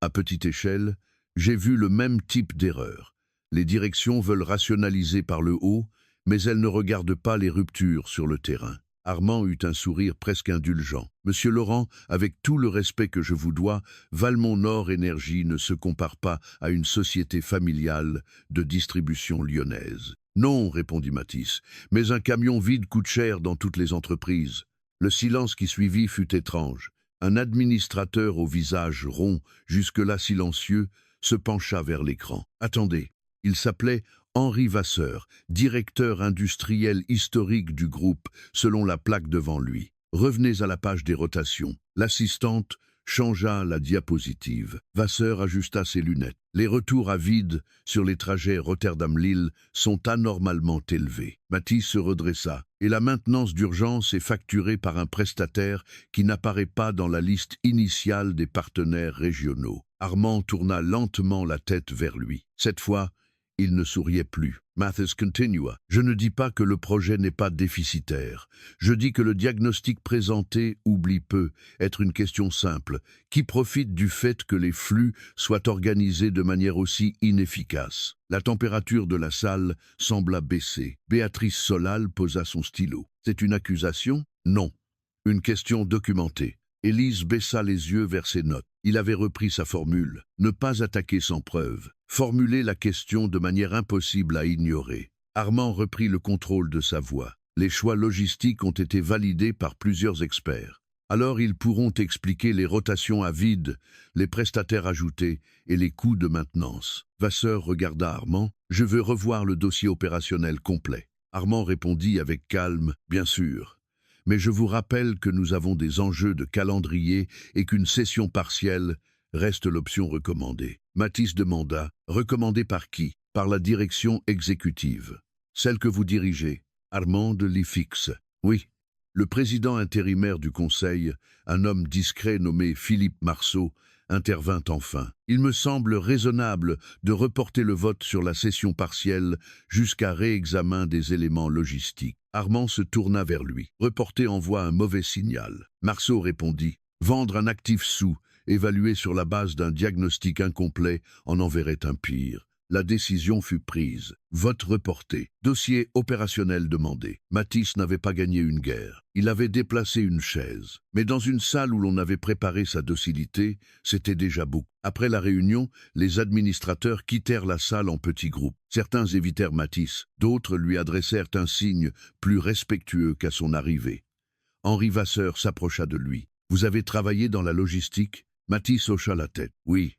à petite échelle, j'ai vu le même type d'erreur. Les directions veulent rationaliser par le haut, mais elles ne regardent pas les ruptures sur le terrain. Armand eut un sourire presque indulgent. Monsieur Laurent, avec tout le respect que je vous dois, Valmont Nord Énergie ne se compare pas à une société familiale de distribution lyonnaise. Non, répondit Mathis, mais un camion vide coûte cher dans toutes les entreprises. Le silence qui suivit fut étrange. Un administrateur au visage rond, jusque-là silencieux, se pencha vers l'écran. Attendez, il s'appelait Henri Vasseur, directeur industriel historique du groupe, selon la plaque devant lui. Revenez à la page des rotations. L'assistante changea la diapositive. Vasseur ajusta ses lunettes. Les retours à vide sur les trajets Rotterdam-Lille sont anormalement élevés. Mathis se redressa, et la maintenance d'urgence est facturée par un prestataire qui n'apparaît pas dans la liste initiale des partenaires régionaux. Armand tourna lentement la tête vers lui. Cette fois, il ne souriait plus. Mathis continua. Je ne dis pas que le projet n'est pas déficitaire. Je dis que le diagnostic présenté oublie peu être une question simple, qui profite du fait que les flux soient organisés de manière aussi inefficace. La température de la salle sembla baisser. Béatrice Solal posa son stylo. C'est une accusation? Non. Une question documentée. Élise baissa les yeux vers ses notes. Il avait repris sa formule. Ne pas attaquer sans preuve. Formuler la question de manière impossible à ignorer. Armand reprit le contrôle de sa voix. Les choix logistiques ont été validés par plusieurs experts. Alors ils pourront expliquer les rotations à vide, les prestataires ajoutés et les coûts de maintenance. Vasseur regarda Armand. Je veux revoir le dossier opérationnel complet. Armand répondit avec calme. Bien sûr. Mais je vous rappelle que nous avons des enjeux de calendrier et qu'une session partielle reste l'option recommandée. Mathis demanda, recommandée par qui? Par la direction exécutive. Celle que vous dirigez, Armand de l'IFIX. Oui. Le président intérimaire du conseil, un homme discret nommé Philippe Marceau, intervint enfin. Il me semble raisonnable de reporter le vote sur la session partielle jusqu'à réexamen des éléments logistiques. Armand se tourna vers lui. Reporter envoie un mauvais signal. Marceau répondit. Vendre un actif sous, évalué sur la base d'un diagnostic incomplet, en enverrait un pire. La décision fut prise. Vote reporté. Dossier opérationnel demandé. Mathis n'avait pas gagné une guerre. Il avait déplacé une chaise. Mais dans une salle où l'on avait préparé sa docilité, c'était déjà beaucoup. Après la réunion, les administrateurs quittèrent la salle en petits groupes. Certains évitèrent Mathis, d'autres lui adressèrent un signe plus respectueux qu'à son arrivée. Henri Vasseur s'approcha de lui. « Vous avez travaillé dans la logistique ?» Mathis hocha la tête. « Oui,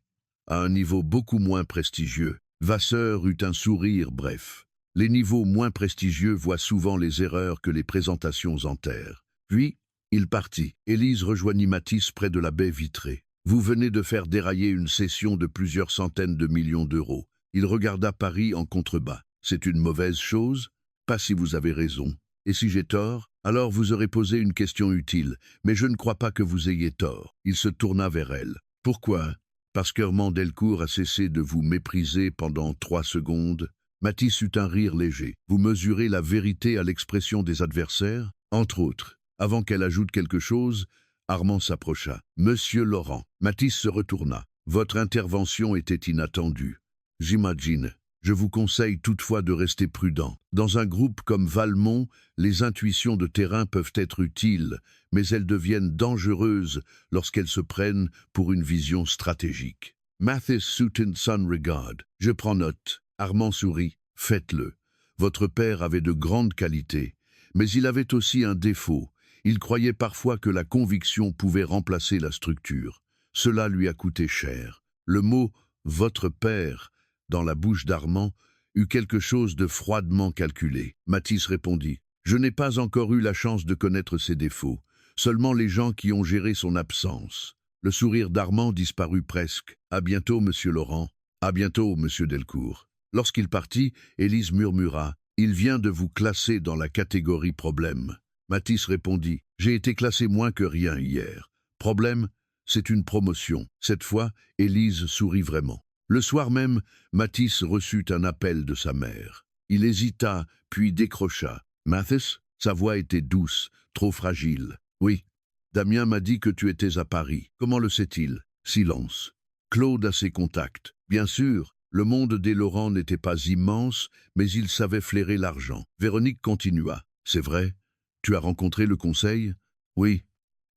à un niveau beaucoup moins prestigieux. » Vasseur eut un sourire bref. Les niveaux moins prestigieux voient souvent les erreurs que les présentations enterrent. Puis, il partit. Élise rejoignit Mathis près de la baie vitrée. Vous venez de faire dérailler une cession de plusieurs centaines de millions d'euros. Il regarda Paris en contrebas. C'est une mauvaise chose? Pas si vous avez raison. Et si j'ai tort? Alors vous aurez posé une question utile, mais je ne crois pas que vous ayez tort. Il se tourna vers elle. Pourquoi? Parce qu'Armand Delcourt a cessé de vous mépriser pendant 3 secondes. Mathis eut un rire léger. Vous mesurez la vérité à l'expression des adversaires? Entre autres. Avant qu'elle ajoute quelque chose, Armand s'approcha. Monsieur Laurent. Mathis se retourna. Votre intervention était inattendue. J'imagine. Je vous conseille toutefois de rester prudent. Dans un groupe comme Valmont, les intuitions de terrain peuvent être utiles, mais elles deviennent dangereuses lorsqu'elles se prennent pour une vision stratégique. Mathis soutint son regard. Je prends note. Armand sourit. Faites-le. Votre père avait de grandes qualités, mais il avait aussi un défaut. Il croyait parfois que la conviction pouvait remplacer la structure. Cela lui a coûté cher. Le mot « votre père » dans la bouche d'Armand, eut quelque chose de froidement calculé. Mathis répondit. Je n'ai pas encore eu la chance de connaître ses défauts, seulement les gens qui ont géré son absence. Le sourire d'Armand disparut presque. À bientôt, monsieur Laurent. À bientôt, monsieur Delcourt. Lorsqu'il partit, Élise murmura « Il vient de vous classer dans la catégorie problème ». Matisse répondit « J'ai été classé moins que rien hier. Problème, c'est une promotion. » Cette fois, Élise sourit vraiment. Le soir même, Matisse reçut un appel de sa mère. Il hésita, puis décrocha. « Mathis ?» Sa voix était douce, trop fragile. « Oui. Damien m'a dit que tu étais à Paris. Comment le sait-il ?» Silence. Claude a ses contacts. Bien sûr, le monde des Laurent n'était pas immense, mais il savait flairer l'argent. Véronique continua. « C'est vrai? Tu as rencontré le conseil ?»« Oui.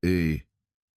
Et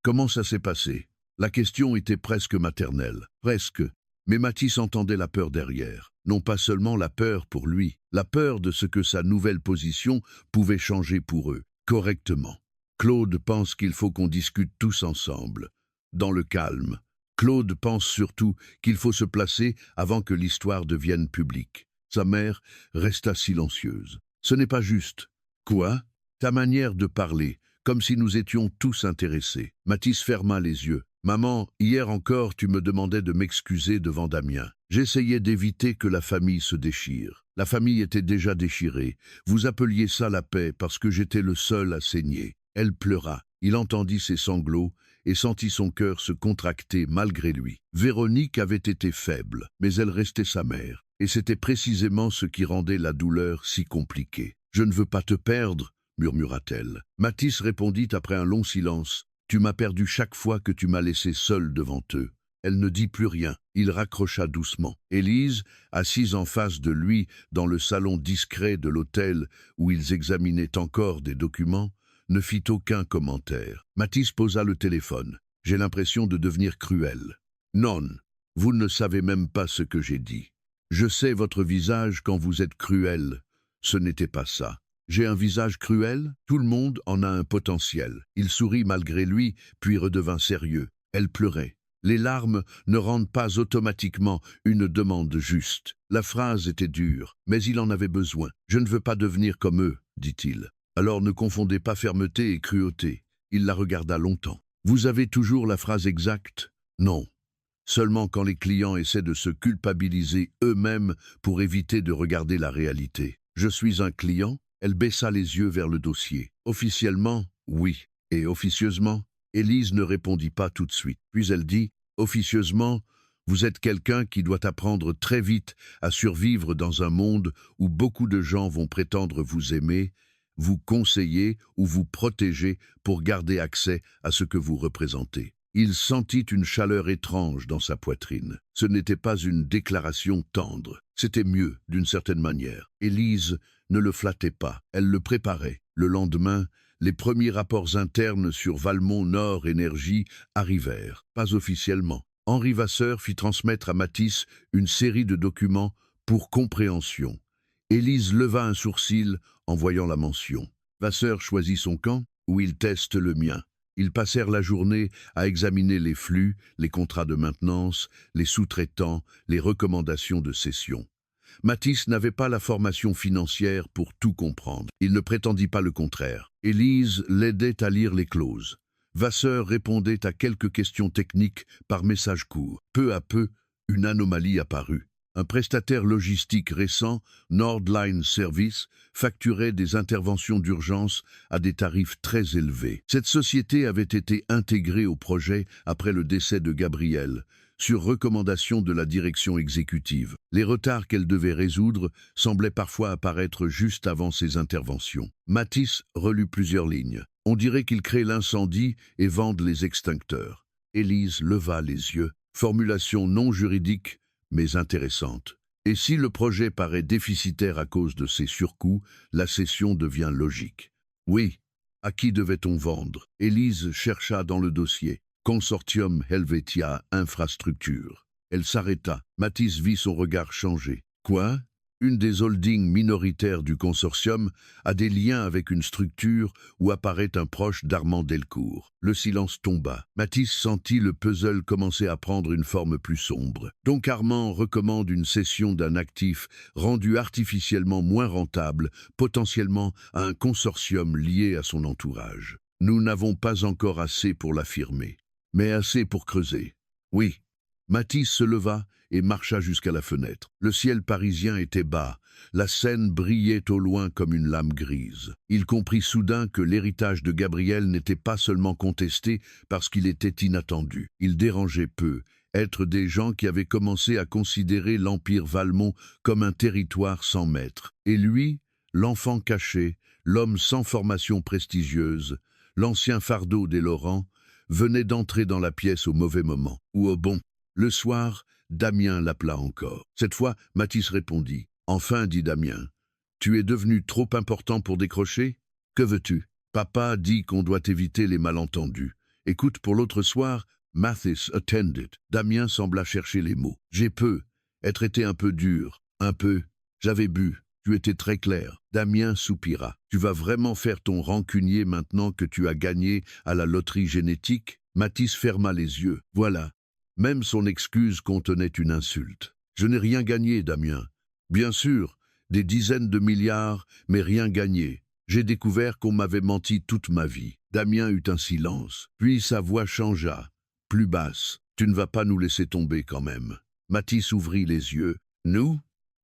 comment ça s'est passé ?» La question était presque maternelle. Presque. Mais Matisse entendait la peur derrière. Non pas seulement la peur pour lui, la peur de ce que sa nouvelle position pouvait changer pour eux, correctement. Claude pense qu'il faut qu'on discute tous ensemble, dans le calme. Claude pense surtout qu'il faut se placer avant que l'histoire devienne publique. Sa mère resta silencieuse. « Ce n'est pas juste. »« Quoi ? Ta manière de parler, comme si nous étions tous intéressés. » Matisse ferma les yeux. « Maman, hier encore tu me demandais de m'excuser devant Damien. J'essayais d'éviter que la famille se déchire. La famille était déjà déchirée. Vous appeliez ça la paix parce que j'étais le seul à saigner. » Elle pleura. Il entendit ses sanglots et sentit son cœur se contracter malgré lui. Véronique avait été faible, mais elle restait sa mère. Et c'était précisément ce qui rendait la douleur si compliquée. « Je ne veux pas te perdre, » murmura-t-elle. Matisse répondit après un long silence. « Tu m'as perdu chaque fois que tu m'as laissé seul devant eux. » Elle ne dit plus rien. Il raccrocha doucement. Élise, assise en face de lui dans le salon discret de l'hôtel où ils examinaient encore des documents, ne fit aucun commentaire. Matisse posa le téléphone. « J'ai l'impression de devenir cruel. »« Non, vous ne savez même pas ce que j'ai dit. Je sais votre visage quand vous êtes cruel. Ce n'était pas ça. J'ai un visage cruel? Tout le monde en a un potentiel. » Il sourit malgré lui, puis redevint sérieux. Elle pleurait. Les larmes ne rendent pas automatiquement une demande juste. La phrase était dure, mais il en avait besoin. « Je ne veux pas devenir comme eux, » dit-il. Alors ne confondez pas fermeté et cruauté. Il la regarda longtemps. « Vous avez toujours la phrase exacte? » « Non. Seulement quand les clients essaient de se culpabiliser eux-mêmes pour éviter de regarder la réalité. Je suis un client ?» Elle baissa les yeux vers le dossier. « Officiellement, oui. Et officieusement ?» Élise ne répondit pas tout de suite. Puis elle dit « Officieusement, vous êtes quelqu'un qui doit apprendre très vite à survivre dans un monde où beaucoup de gens vont prétendre vous aimer, vous conseiller ou vous protéger pour garder accès à ce que vous représentez. » Il sentit une chaleur étrange dans sa poitrine. Ce n'était pas une déclaration tendre. C'était mieux, d'une certaine manière. Élise ne le flattait pas. Elle le préparait. Le lendemain, les premiers rapports internes sur Valmont Nord Énergie arrivèrent. Pas officiellement. Henri Vasseur fit transmettre à Matisse une série de documents pour compréhension. Élise leva un sourcil en voyant la mention. Vasseur choisit son camp, où il teste le mien. Ils passèrent la journée à examiner les flux, les contrats de maintenance, les sous-traitants, les recommandations de cession. Matisse n'avait pas la formation financière pour tout comprendre. Il ne prétendit pas le contraire. Élise l'aidait à lire les clauses. Vasseur répondait à quelques questions techniques par message court. Peu à peu, une anomalie apparut. Un prestataire logistique récent, Nordline Service, facturait des interventions d'urgence à des tarifs très élevés. Cette société avait été intégrée au projet après le décès de Gabriel, sur recommandation de la direction exécutive. Les retards qu'elle devait résoudre semblaient parfois apparaître juste avant ses interventions. Matisse relut plusieurs lignes. On dirait qu'ils créent l'incendie et vendent les extincteurs. Élise leva les yeux. Formulation non juridique, mais intéressante. Et si le projet paraît déficitaire à cause de ses surcoûts, la cession devient logique. Oui, à qui devait-on vendre? Élise chercha dans le dossier. Consortium Helvetia Infrastructure. Elle s'arrêta. Matisse vit son regard changer. Quoi? Une des holdings minoritaires du consortium a des liens avec une structure où apparaît un proche d'Armand Delcourt. Le silence tomba. Matisse sentit le puzzle commencer à prendre une forme plus sombre. Donc Armand recommande une cession d'un actif rendu artificiellement moins rentable, potentiellement à un consortium lié à son entourage. Nous n'avons pas encore assez pour l'affirmer, mais assez pour creuser. Oui. Mathis se leva et marcha jusqu'à la fenêtre. Le ciel parisien était bas, la Seine brillait au loin comme une lame grise. Il comprit soudain que l'héritage de Gabriel n'était pas seulement contesté parce qu'il était inattendu. Il dérangeait peu, être des gens qui avaient commencé à considérer l'Empire Valmont comme un territoire sans maître. Et lui, l'enfant caché, l'homme sans formation prestigieuse, l'ancien fardeau des Laurents, venait d'entrer dans la pièce au mauvais moment, ou au bon. Le soir, Damien l'appela encore. Cette fois, Mathis répondit. « Enfin, dit Damien, tu es devenu trop important pour décrocher? Que veux-tu? Papa dit qu'on doit éviter les malentendus. Écoute, pour l'autre soir, Mathis attended. » Damien sembla chercher les mots. « J'ai peu, être été un peu dur, un peu. J'avais bu. Tu étais très clair. » Damien soupira. « Tu vas vraiment faire ton rancunier maintenant que tu as gagné à la loterie génétique ?» Mathis ferma les yeux. Voilà. Même son excuse contenait une insulte. « Je n'ai rien gagné, Damien. Bien sûr, des dizaines de milliards, mais rien gagné. J'ai découvert qu'on m'avait menti toute ma vie. » Damien eut un silence. Puis sa voix changea, plus basse. « Tu ne vas pas nous laisser tomber quand même. » Mathis ouvrit les yeux. « Nous?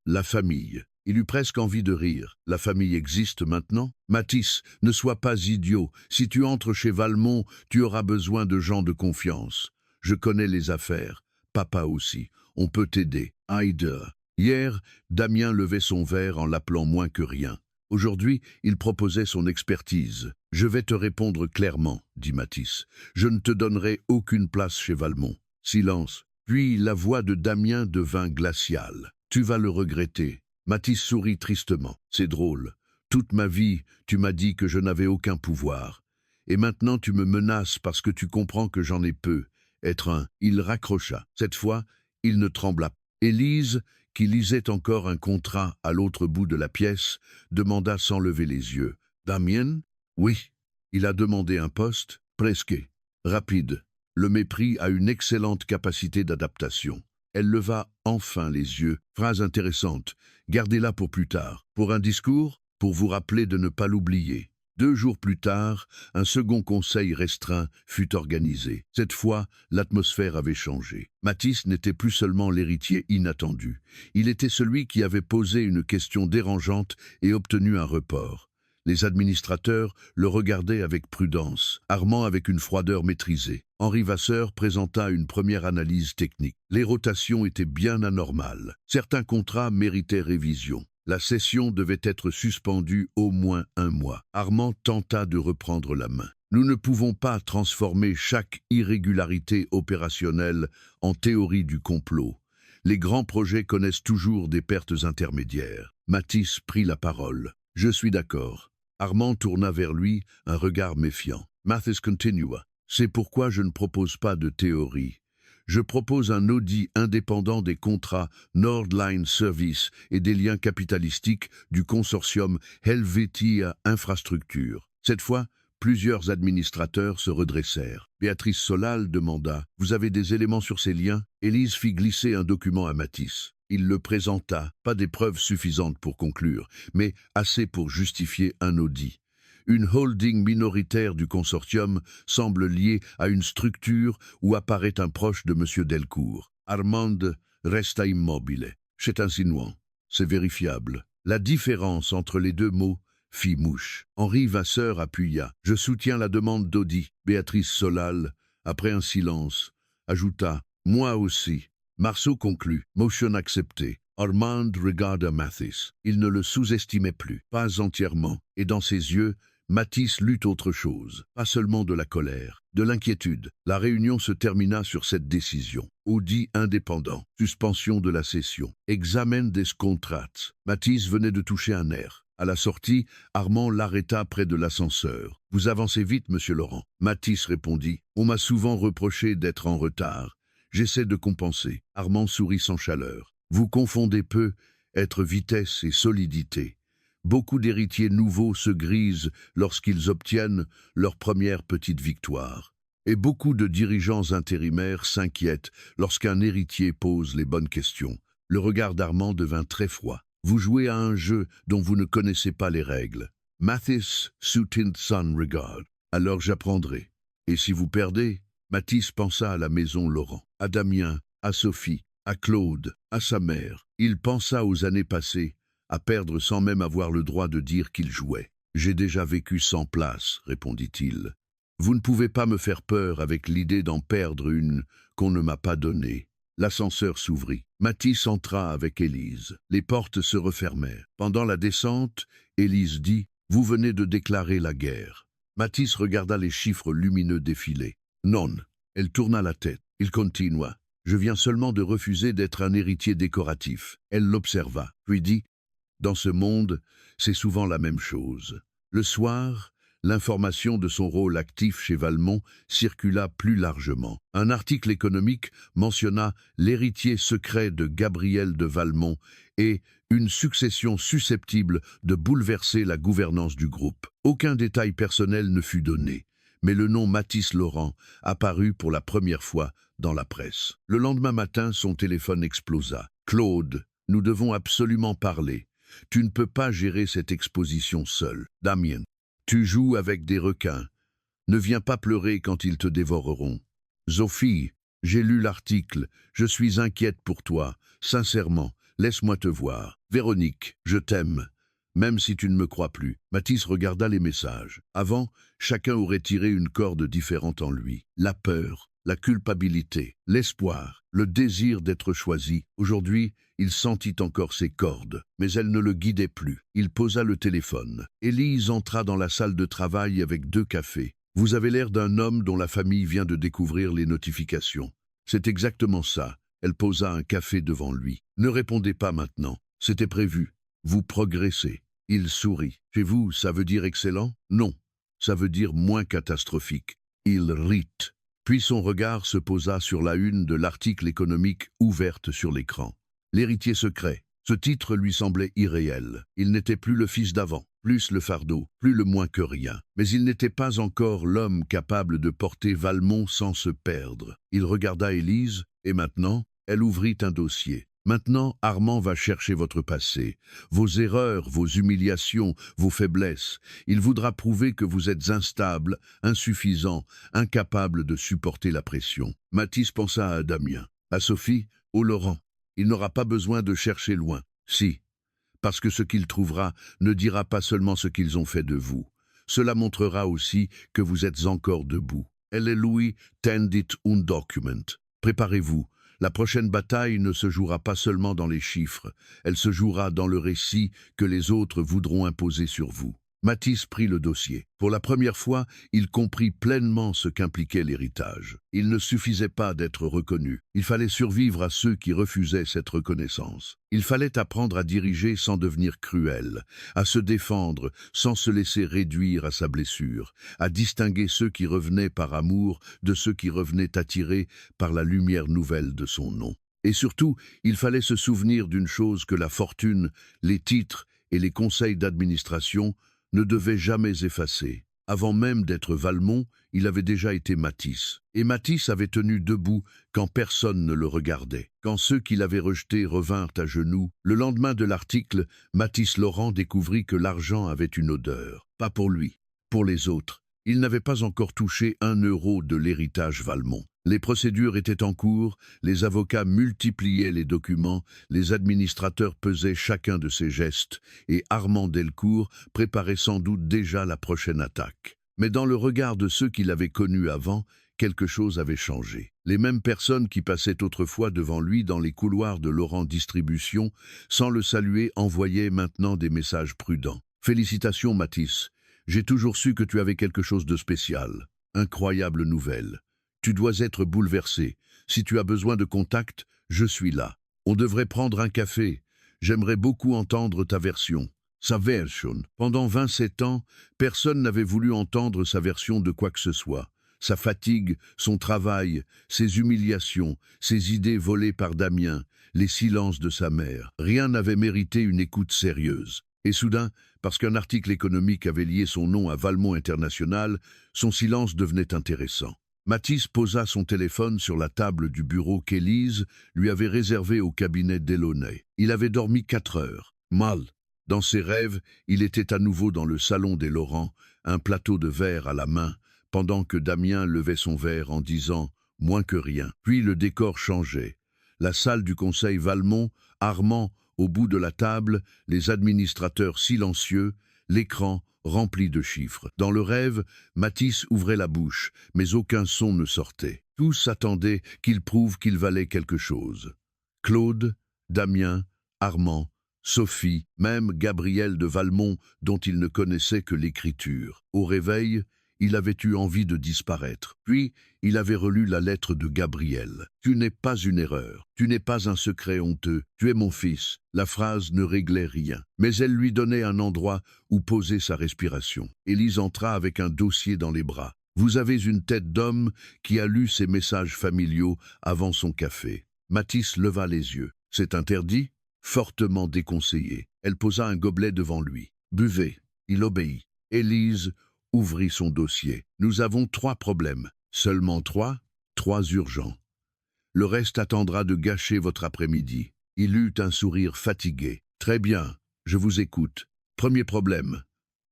La famille. » Il eut presque envie de rire. « La famille existe maintenant? » « Mathis, ne sois pas idiot. Si tu entres chez Valmont, tu auras besoin de gens de confiance. Je connais les affaires. Papa aussi. On peut t'aider. Aïda. » Hier, Damien levait son verre en l'appelant moins que rien. Aujourd'hui, il proposait son expertise. « Je vais te répondre clairement, » dit Mathis. « Je ne te donnerai aucune place chez Valmont. » Silence. Puis la voix de Damien devint glaciale. « Tu vas le regretter. » Mathis sourit tristement. « C'est drôle. Toute ma vie, tu m'as dit que je n'avais aucun pouvoir. Et maintenant tu me menaces parce que tu comprends que j'en ai peu. Être un... » Il raccrocha. Cette fois, il ne trembla pas. Élise, qui lisait encore un contrat à l'autre bout de la pièce, demanda sans lever les yeux. « Damien? » ?»« Oui. Il a demandé un poste, presque. Rapide. Le mépris a une excellente capacité d'adaptation. » Elle leva enfin les yeux. Phrase intéressante. Gardez-la pour plus tard. Pour un discours, pour vous rappeler de ne pas l'oublier. 2 jours plus tard, un second conseil restreint fut organisé. Cette fois, l'atmosphère avait changé. Mathis n'était plus seulement l'héritier inattendu. Il était celui qui avait posé une question dérangeante et obtenu un report. Les administrateurs le regardaient avec prudence, Armand avec une froideur maîtrisée. Henri Vasseur présenta une première analyse technique. Les rotations étaient bien anormales. Certains contrats méritaient révision. La session devait être suspendue au moins 1 mois. Armand tenta de reprendre la main. Nous ne pouvons pas transformer chaque irrégularité opérationnelle en théorie du complot. Les grands projets connaissent toujours des pertes intermédiaires. Mathis prit la parole. « Je suis d'accord. » Armand tourna vers lui un regard méfiant. Mathis continua. « C'est pourquoi je ne propose pas de théorie. Je propose un audit indépendant des contrats Nordline Service et des liens capitalistiques du consortium Helvetia Infrastructure. » Cette fois, plusieurs administrateurs se redressèrent. Béatrice Solal demanda « Vous avez des éléments sur ces liens ?» Élise fit glisser un document à Mathis. Il le présenta, pas des preuves suffisantes pour conclure, mais assez pour justifier un audit. Une holding minoritaire du consortium semble liée à une structure où apparaît un proche de M. Delcourt. Armand resta immobile. C'est insinuant. C'est vérifiable. La différence entre les 2 mots fit mouche. Henri Vasseur appuya. « Je soutiens la demande d'audit. » Béatrice Solal, après un silence, ajouta « Moi aussi. » Marceau conclut. Motion acceptée. Armand regarda Mathis. Il ne le sous-estimait plus, pas entièrement, et dans ses yeux, Mathis lut autre chose, pas seulement de la colère, de l'inquiétude. La réunion se termina sur cette décision. Audit indépendant, suspension de la session, examen des contrats. Mathis venait de toucher un nerf. À la sortie, Armand l'arrêta près de l'ascenseur. « Vous avancez vite, monsieur Laurent. » Mathis répondit. « On m'a souvent reproché d'être en retard. J'essaie de compenser. » Armand sourit sans chaleur. « Vous confondez peu être vitesse et solidité. Beaucoup d'héritiers nouveaux se grisent lorsqu'ils obtiennent leur première petite victoire. Et beaucoup de dirigeants intérimaires s'inquiètent lorsqu'un héritier pose les bonnes questions. » Le regard d'Armand devint très froid. « Vous jouez à un jeu dont vous ne connaissez pas les règles. » Mathis soutint son regard. « Alors j'apprendrai. Et si vous perdez ?» Mathis pensa à la maison Laurent, à Damien, à Sophie, à Claude, à sa mère. Il pensa aux années passées, à perdre sans même avoir le droit de dire qu'il jouait. « J'ai déjà vécu 100 places, répondit-il. Vous ne pouvez pas me faire peur avec l'idée d'en perdre une qu'on ne m'a pas donnée. » L'ascenseur s'ouvrit. Mathis entra avec Élise. Les portes se refermèrent. Pendant la descente, Élise dit « Vous venez de déclarer la guerre. » Mathis regarda les chiffres lumineux défiler. « Non. » Elle tourna la tête. Il continua. « Je viens seulement de refuser d'être un héritier décoratif. » Elle l'observa, puis dit « Dans ce monde, c'est souvent la même chose. » Le soir, l'information de son rôle actif chez Valmont circula plus largement. Un article économique mentionna l'héritier secret de Gabriel de Valmont et une succession susceptible de bouleverser la gouvernance du groupe. Aucun détail personnel ne fut donné, mais le nom Mathis Laurent apparut pour la première fois dans la presse. Le lendemain matin, son téléphone explosa. « Claude, nous devons absolument parler. Tu ne peux pas gérer cette exposition seul. Damien, tu joues avec des requins. Ne viens pas pleurer quand ils te dévoreront. Sophie, j'ai lu l'article. Je suis inquiète pour toi. Sincèrement, laisse-moi te voir. Véronique, je t'aime. Même si tu ne me crois plus. » Mathis regarda les messages. Avant, chacun aurait tiré une corde différente en lui. La peur, la culpabilité, l'espoir, le désir d'être choisi. Aujourd'hui, il sentit encore ses cordes, mais elles ne le guidaient plus. Il posa le téléphone. Élise entra dans la salle de travail avec 2 cafés. « Vous avez l'air d'un homme dont la famille vient de découvrir les notifications. » « C'est exactement ça. » Elle posa un café devant lui. « Ne répondez pas maintenant. C'était prévu. Vous progressez. » Il sourit. « Chez vous, ça veut dire excellent ? » ?»« Non. Ça veut dire moins catastrophique. » Il rit. Puis son regard se posa sur la une de l'article économique ouverte sur l'écran. L'héritier secret. Ce titre lui semblait irréel. Il n'était plus le fils d'avant, plus le fardeau, plus le moins que rien. Mais il n'était pas encore l'homme capable de porter Valmont sans se perdre. Il regarda Élise, et maintenant, elle ouvrit un dossier. « Maintenant, Armand va chercher votre passé, vos erreurs, vos humiliations, vos faiblesses. Il voudra prouver que vous êtes instable, insuffisant, incapable de supporter la pression. » Mathis pensa à Damien, à Sophie, au Laurent. Il n'aura pas besoin de chercher loin. Si, parce que ce qu'il trouvera ne dira pas seulement ce qu'ils ont fait de vous. Cela montrera aussi que vous êtes encore debout. Ellelui tendit un document. Préparez-vous. La prochaine bataille ne se jouera pas seulement dans les chiffres, elle se jouera dans le récit que les autres voudront imposer sur vous. Mathis prit le dossier. Pour la première fois, il comprit pleinement ce qu'impliquait l'héritage. Il ne suffisait pas d'être reconnu. Il fallait survivre à ceux qui refusaient cette reconnaissance. Il fallait apprendre à diriger sans devenir cruel, à se défendre sans se laisser réduire à sa blessure, à distinguer ceux qui revenaient par amour de ceux qui revenaient attirés par la lumière nouvelle de son nom. Et surtout, il fallait se souvenir d'une chose que la fortune, les titres et les conseils d'administration ne devait jamais effacer. Avant même d'être Valmont, il avait déjà été Mathis. Et Mathis avait tenu debout quand personne ne le regardait. Quand ceux qui l'avaient rejeté revinrent à genoux, le lendemain de l'article, Mathis Laurent découvrit que l'argent avait une odeur. Pas pour lui, pour les autres. Il n'avait pas encore touché 1 euro de l'héritage Valmont. Les procédures étaient en cours, les avocats multipliaient les documents, les administrateurs pesaient chacun de ses gestes, et Armand Delcourt préparait sans doute déjà la prochaine attaque. Mais dans le regard de ceux qui l'avaient connu avant, quelque chose avait changé. Les mêmes personnes qui passaient autrefois devant lui dans les couloirs de Laurent Distribution, sans le saluer, envoyaient maintenant des messages prudents. « Félicitations, Mathis. J'ai toujours su que tu avais quelque chose de spécial. Incroyable nouvelle. Tu dois être bouleversé. Si tu as besoin de contact, je suis là. On devrait prendre un café. J'aimerais beaucoup entendre ta version. » Sa version. Pendant 27 ans, personne n'avait voulu entendre sa version de quoi que ce soit. Sa fatigue, son travail, ses humiliations, ses idées volées par Damien, les silences de sa mère. Rien n'avait mérité une écoute sérieuse. Et soudain, parce qu'un article économique avait lié son nom à Valmont International, son silence devenait intéressant. Mathis posa son téléphone sur la table du bureau qu'Élise lui avait réservé au cabinet d'Elaunay. Il avait dormi 4 heures. Mal. Dans ses rêves, il était à nouveau dans le salon des Laurent, un plateau de verre à la main, pendant que Damien levait son verre en disant « moins que rien ». Puis le décor changeait. La salle du conseil Valmont, Armand, au bout de la table, les administrateurs silencieux, l'écran rempli de chiffres. Dans le rêve, Matisse ouvrait la bouche, mais aucun son ne sortait. Tous attendaient qu'il prouve qu'il valait quelque chose. Claude, Damien, Armand, Sophie, même Gabriel de Valmont, dont il ne connaissait que l'écriture. Au réveil, il avait eu envie de disparaître. Puis, il avait relu la lettre de Gabriel. « Tu n'es pas une erreur, tu n'es pas un secret honteux, tu es mon fils. » La phrase ne réglait rien, mais elle lui donnait un endroit où poser sa respiration. Élise entra avec un dossier dans les bras. « Vous avez une tête d'homme qui a lu ses messages familiaux avant son café. » Matisse leva les yeux. « C'est interdit ?» Fortement déconseillé. Elle posa un gobelet devant lui. « Buvez. » Il obéit. Élise ouvrit son dossier. « Nous avons 3 problèmes. Seulement 3 urgents. Le reste attendra de gâcher votre après-midi. » Il eut un sourire fatigué. « Très bien, je vous écoute. Premier problème.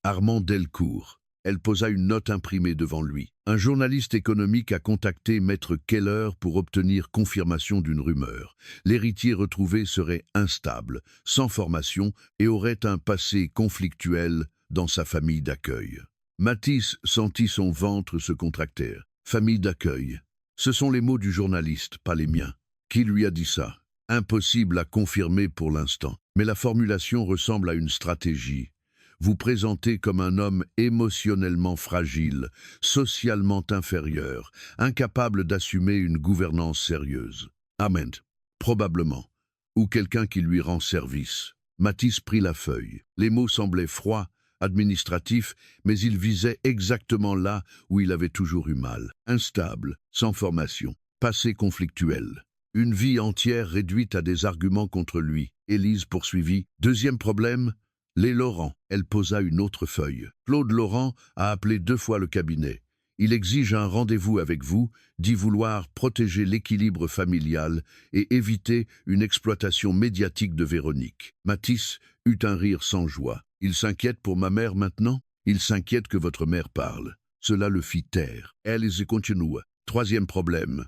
Armand Delcourt. » Elle posa une note imprimée devant lui. Un journaliste économique a contacté Maître Keller pour obtenir confirmation d'une rumeur. L'héritier retrouvé serait instable, sans formation et aurait un passé conflictuel dans sa famille d'accueil. Matisse sentit son ventre se contracter. Famille d'accueil. Ce sont les mots du journaliste, pas les miens. Qui lui a dit ça? Impossible à confirmer pour l'instant. Mais la formulation ressemble à une stratégie. Vous présentez comme un homme émotionnellement fragile, socialement inférieur, incapable d'assumer une gouvernance sérieuse. Amen. Probablement. Ou quelqu'un qui lui rend service. Matisse prit la feuille. Les mots semblaient froids, administratifs, mais ils visaient exactement là où il avait toujours eu mal. Instable, sans formation, passé conflictuel. Une vie entière réduite à des arguments contre lui. Élise poursuivit. Deuxième problème, les Laurent. Elle posa une autre feuille. Claude Laurent a appelé 2 fois le cabinet. Il exige un rendez-vous avec vous, dit vouloir protéger l'équilibre familial et éviter une exploitation médiatique de Véronique. Matisse eut un rire sans joie. Il s'inquiète pour ma mère maintenant? Il s'inquiète que votre mère parle. Cela le fit taire. Élise continua. Troisième problème.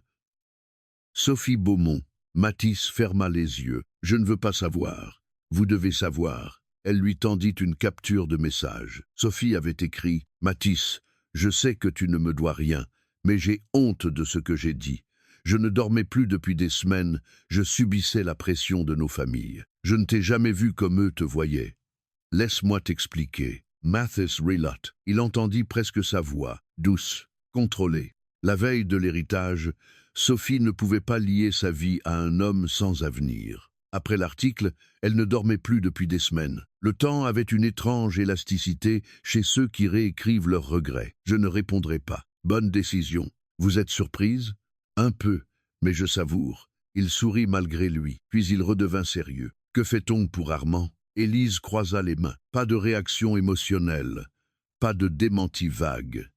Sophie Beaumont. Matisse ferma les yeux. Je ne veux pas savoir. Vous devez savoir. Elle lui tendit une capture de message. Sophie avait écrit « Matisse, je sais que tu ne me dois rien, mais j'ai honte de ce que j'ai dit. Je ne dormais plus depuis des semaines, je subissais la pression de nos familles. Je ne t'ai jamais vu comme eux te voyaient. Laisse-moi t'expliquer. » Matisse relote. Il entendit presque sa voix, douce, contrôlée. La veille de l'héritage, Sophie ne pouvait pas lier sa vie à un homme sans avenir. Après l'article, elle ne dormait plus depuis des semaines. Le temps avait une étrange élasticité chez ceux qui réécrivent leurs regrets. Je ne répondrai pas. Bonne décision. Vous êtes surprise? Un peu, mais je savoure. Il sourit malgré lui, puis il redevint sérieux. Que fait-on pour Armand? Élise croisa les mains. Pas de réaction émotionnelle, pas de démenti vague.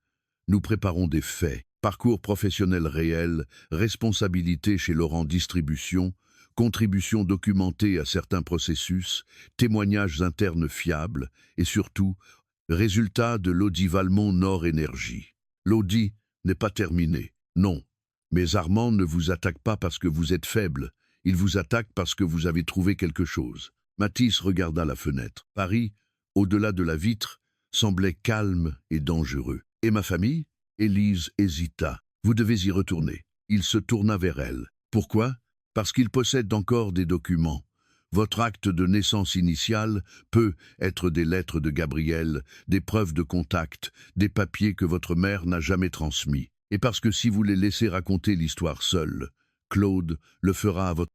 Nous préparons des faits. Parcours professionnel réel, responsabilité chez Laurent Distribution, contribution documentée à certains processus, témoignages internes fiables et surtout, résultat de l'audit Valmont Nord Énergie. L'audit n'est pas terminé, non. Mais Armand ne vous attaque pas parce que vous êtes faible, il vous attaque parce que vous avez trouvé quelque chose. Matisse regarda la fenêtre. Paris, au-delà de la vitre, semblait calme et dangereux. Et ma famille? Élise hésita. Vous devez y retourner. Il se tourna vers elle. Pourquoi? Parce qu'il possède encore des documents. Votre acte de naissance initiale peut être des lettres de Gabriel, des preuves de contact, des papiers que votre mère n'a jamais transmis. Et parce que si vous les laissez raconter l'histoire seule, Claude le fera à votre